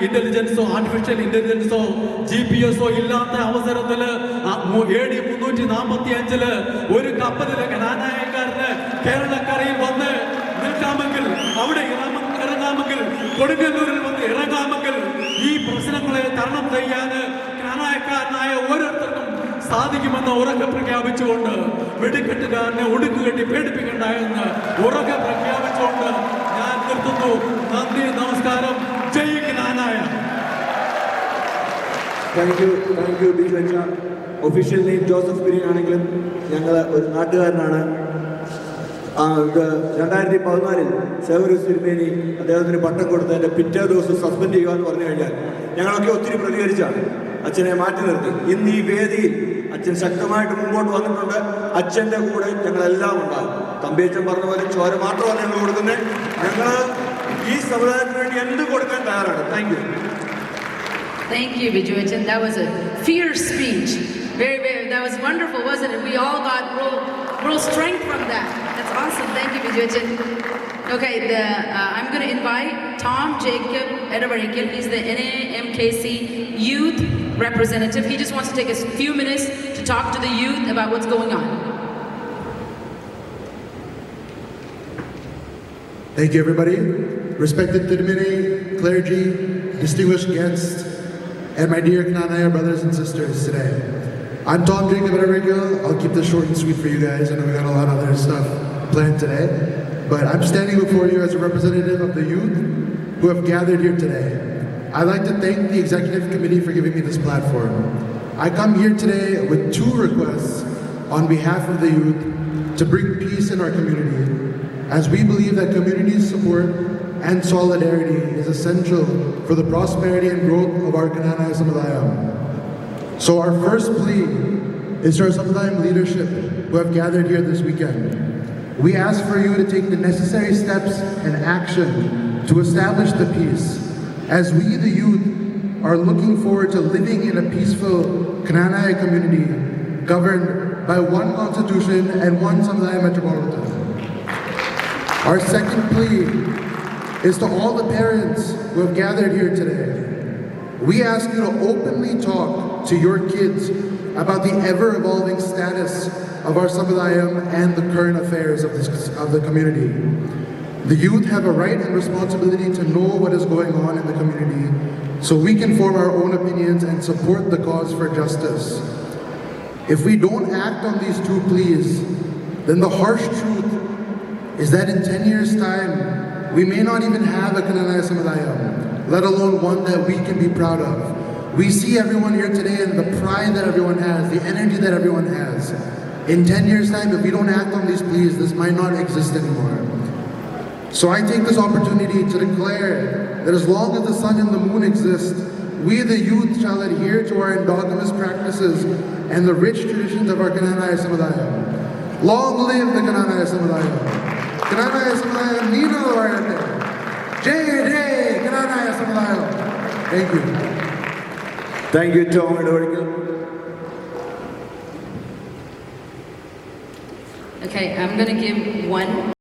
S8: ഇന്റലിജൻസോ ആർട്ടിഫിഷ്യൽ ഇന്റലിജൻസോ GPS ഇല്ലാത്ത അവസരത്തിൽ AD 345 ഒരു കപ്പലിലെ ജ്ഞാനായക്കാരന് കേരളക്കരയിൽ വന്ന് നിൽക്കാമെങ്കിൽ, അവിടെ ഇറങ്ങാമെങ്കിൽ, കൊടുങ്ങല്ലൂരിൽ വന്ന് ഇറങ്ങാമെങ്കിൽ ഈ പ്രശ്നങ്ങളെ തരണം ചെയ്യാൻ ജ്ഞാനായക്കാരനായ ഓരോരുത്തർക്കും സാധിക്കുമെന്ന് ഉറക്കെ പ്രഖ്യാപിച്ചുകൊണ്ട്, വെടിക്കെട്ടുകാരനെ ഒടുക്കുകെട്ടി പേടിപ്പിക്കണ്ട എന്ന് ഉറക്കെ പ്രഖ്യാപിച്ചുകൊണ്ട് ഞാൻ നിർത്തുന്നു. നന്ദി, നമസ്കാരം. ജയ് Knanaya.
S2: Thank you Biju. Official name Joseph Kurian ആണെങ്കിലും ഞങ്ങൾ ഒരു നാട്ടുകാരനാണ്. 2014 സേവറിയോസ് തിരുമേനി അദ്ദേഹത്തിന് പട്ടം കൊടുത്തതിൻ്റെ പിറ്റേ ദിവസം സസ്പെൻഡ് ചെയ്യുക എന്ന് പറഞ്ഞു കഴിഞ്ഞാൽ ഞങ്ങളൊക്കെ ഒത്തിരി പ്രതികരിച്ചാണ്. അച്ഛനെ മാറ്റി നിർത്തി. ഇന്ന് ഈ വേദിയിൽ അച്ഛൻ ശക്തമായിട്ട് മുമ്പോട്ട് വന്നിട്ടുണ്ട്. അച്ഛൻ്റെ കൂടെ ഞങ്ങളെല്ലാം ഉണ്ടാകും. തമ്പിയച്ഛൻ പറഞ്ഞ പോലെ ചോര മാത്രമാണ് ഞങ്ങൾ കൊടുക്കുന്നത്. ഞങ്ങൾ ഈ സമുദായത്തിന് വേണ്ടി എന്ത് കൊടുക്കാൻ തയ്യാറാണ്. Thank you.
S4: Thank you, Biju Achan. That was a fierce speech. Very, that was wonderful, wasn't it? We all got real strength from that. That's awesome. Thank you, Biju Achan. Okay, I'm going to invite Tom Jacob Edavarikil. He's the NAMKC youth representative. He just wants to take a few minutes to talk to the youth about what's going on.
S9: Thank you, everybody. Respected Tirumeni, clergy, distinguished guests, and my dear Knanaya brothers and sisters today. I'm Tom Jacob Edavarikil. I'll keep this short and sweet for you guys. I know we got a lot of other stuff planned today. But I'm standing before you as a representative of the youth who have gathered here today. I'd like to thank the executive committee for giving me this platform. I come here today with 2 requests on behalf of the youth to bring peace in our community, as we believe that community support and solidarity is essential for the prosperity and growth of our Knanaya Samudayam. So our first plea is to our Samudayam leadership who have gathered here this weekend. We ask for you to take the necessary steps and action to establish the peace, as we, the youth, are looking forward to living in a peaceful Knanaya community governed by one constitution and one Samudaya Metropolitan. Our second plea is to all the parents who have gathered here today. We ask you to openly talk to your kids about the ever-evolving status of our Samudayam and the current affairs of the community. The youth have a right and responsibility to know what is going on in the community so we can form our own opinions and support the cause for justice. If we don't act on these two pleas, then the harsh truth is that in 10 years' time, we may not even have a Kananaya Samudayam, let alone one that we can be proud of. We see everyone here today and the pride that everyone has, the energy that everyone has. In 10 years' time, if we don't act on these pleas, this might not exist anymore. So I take this opportunity to declare that as long as the sun and the moon exist, we the youth shall adhere to our endogamous practices and the rich traditions of our Kananaya Samudaya. Long live the Kananaya Samudaya! Kananaya Samudaya Nino Varate! Jai Jai Kananaya Samudaya! Thank you.
S2: Thank you Tom Edavazhikkal.
S4: Okay, I'm going to give one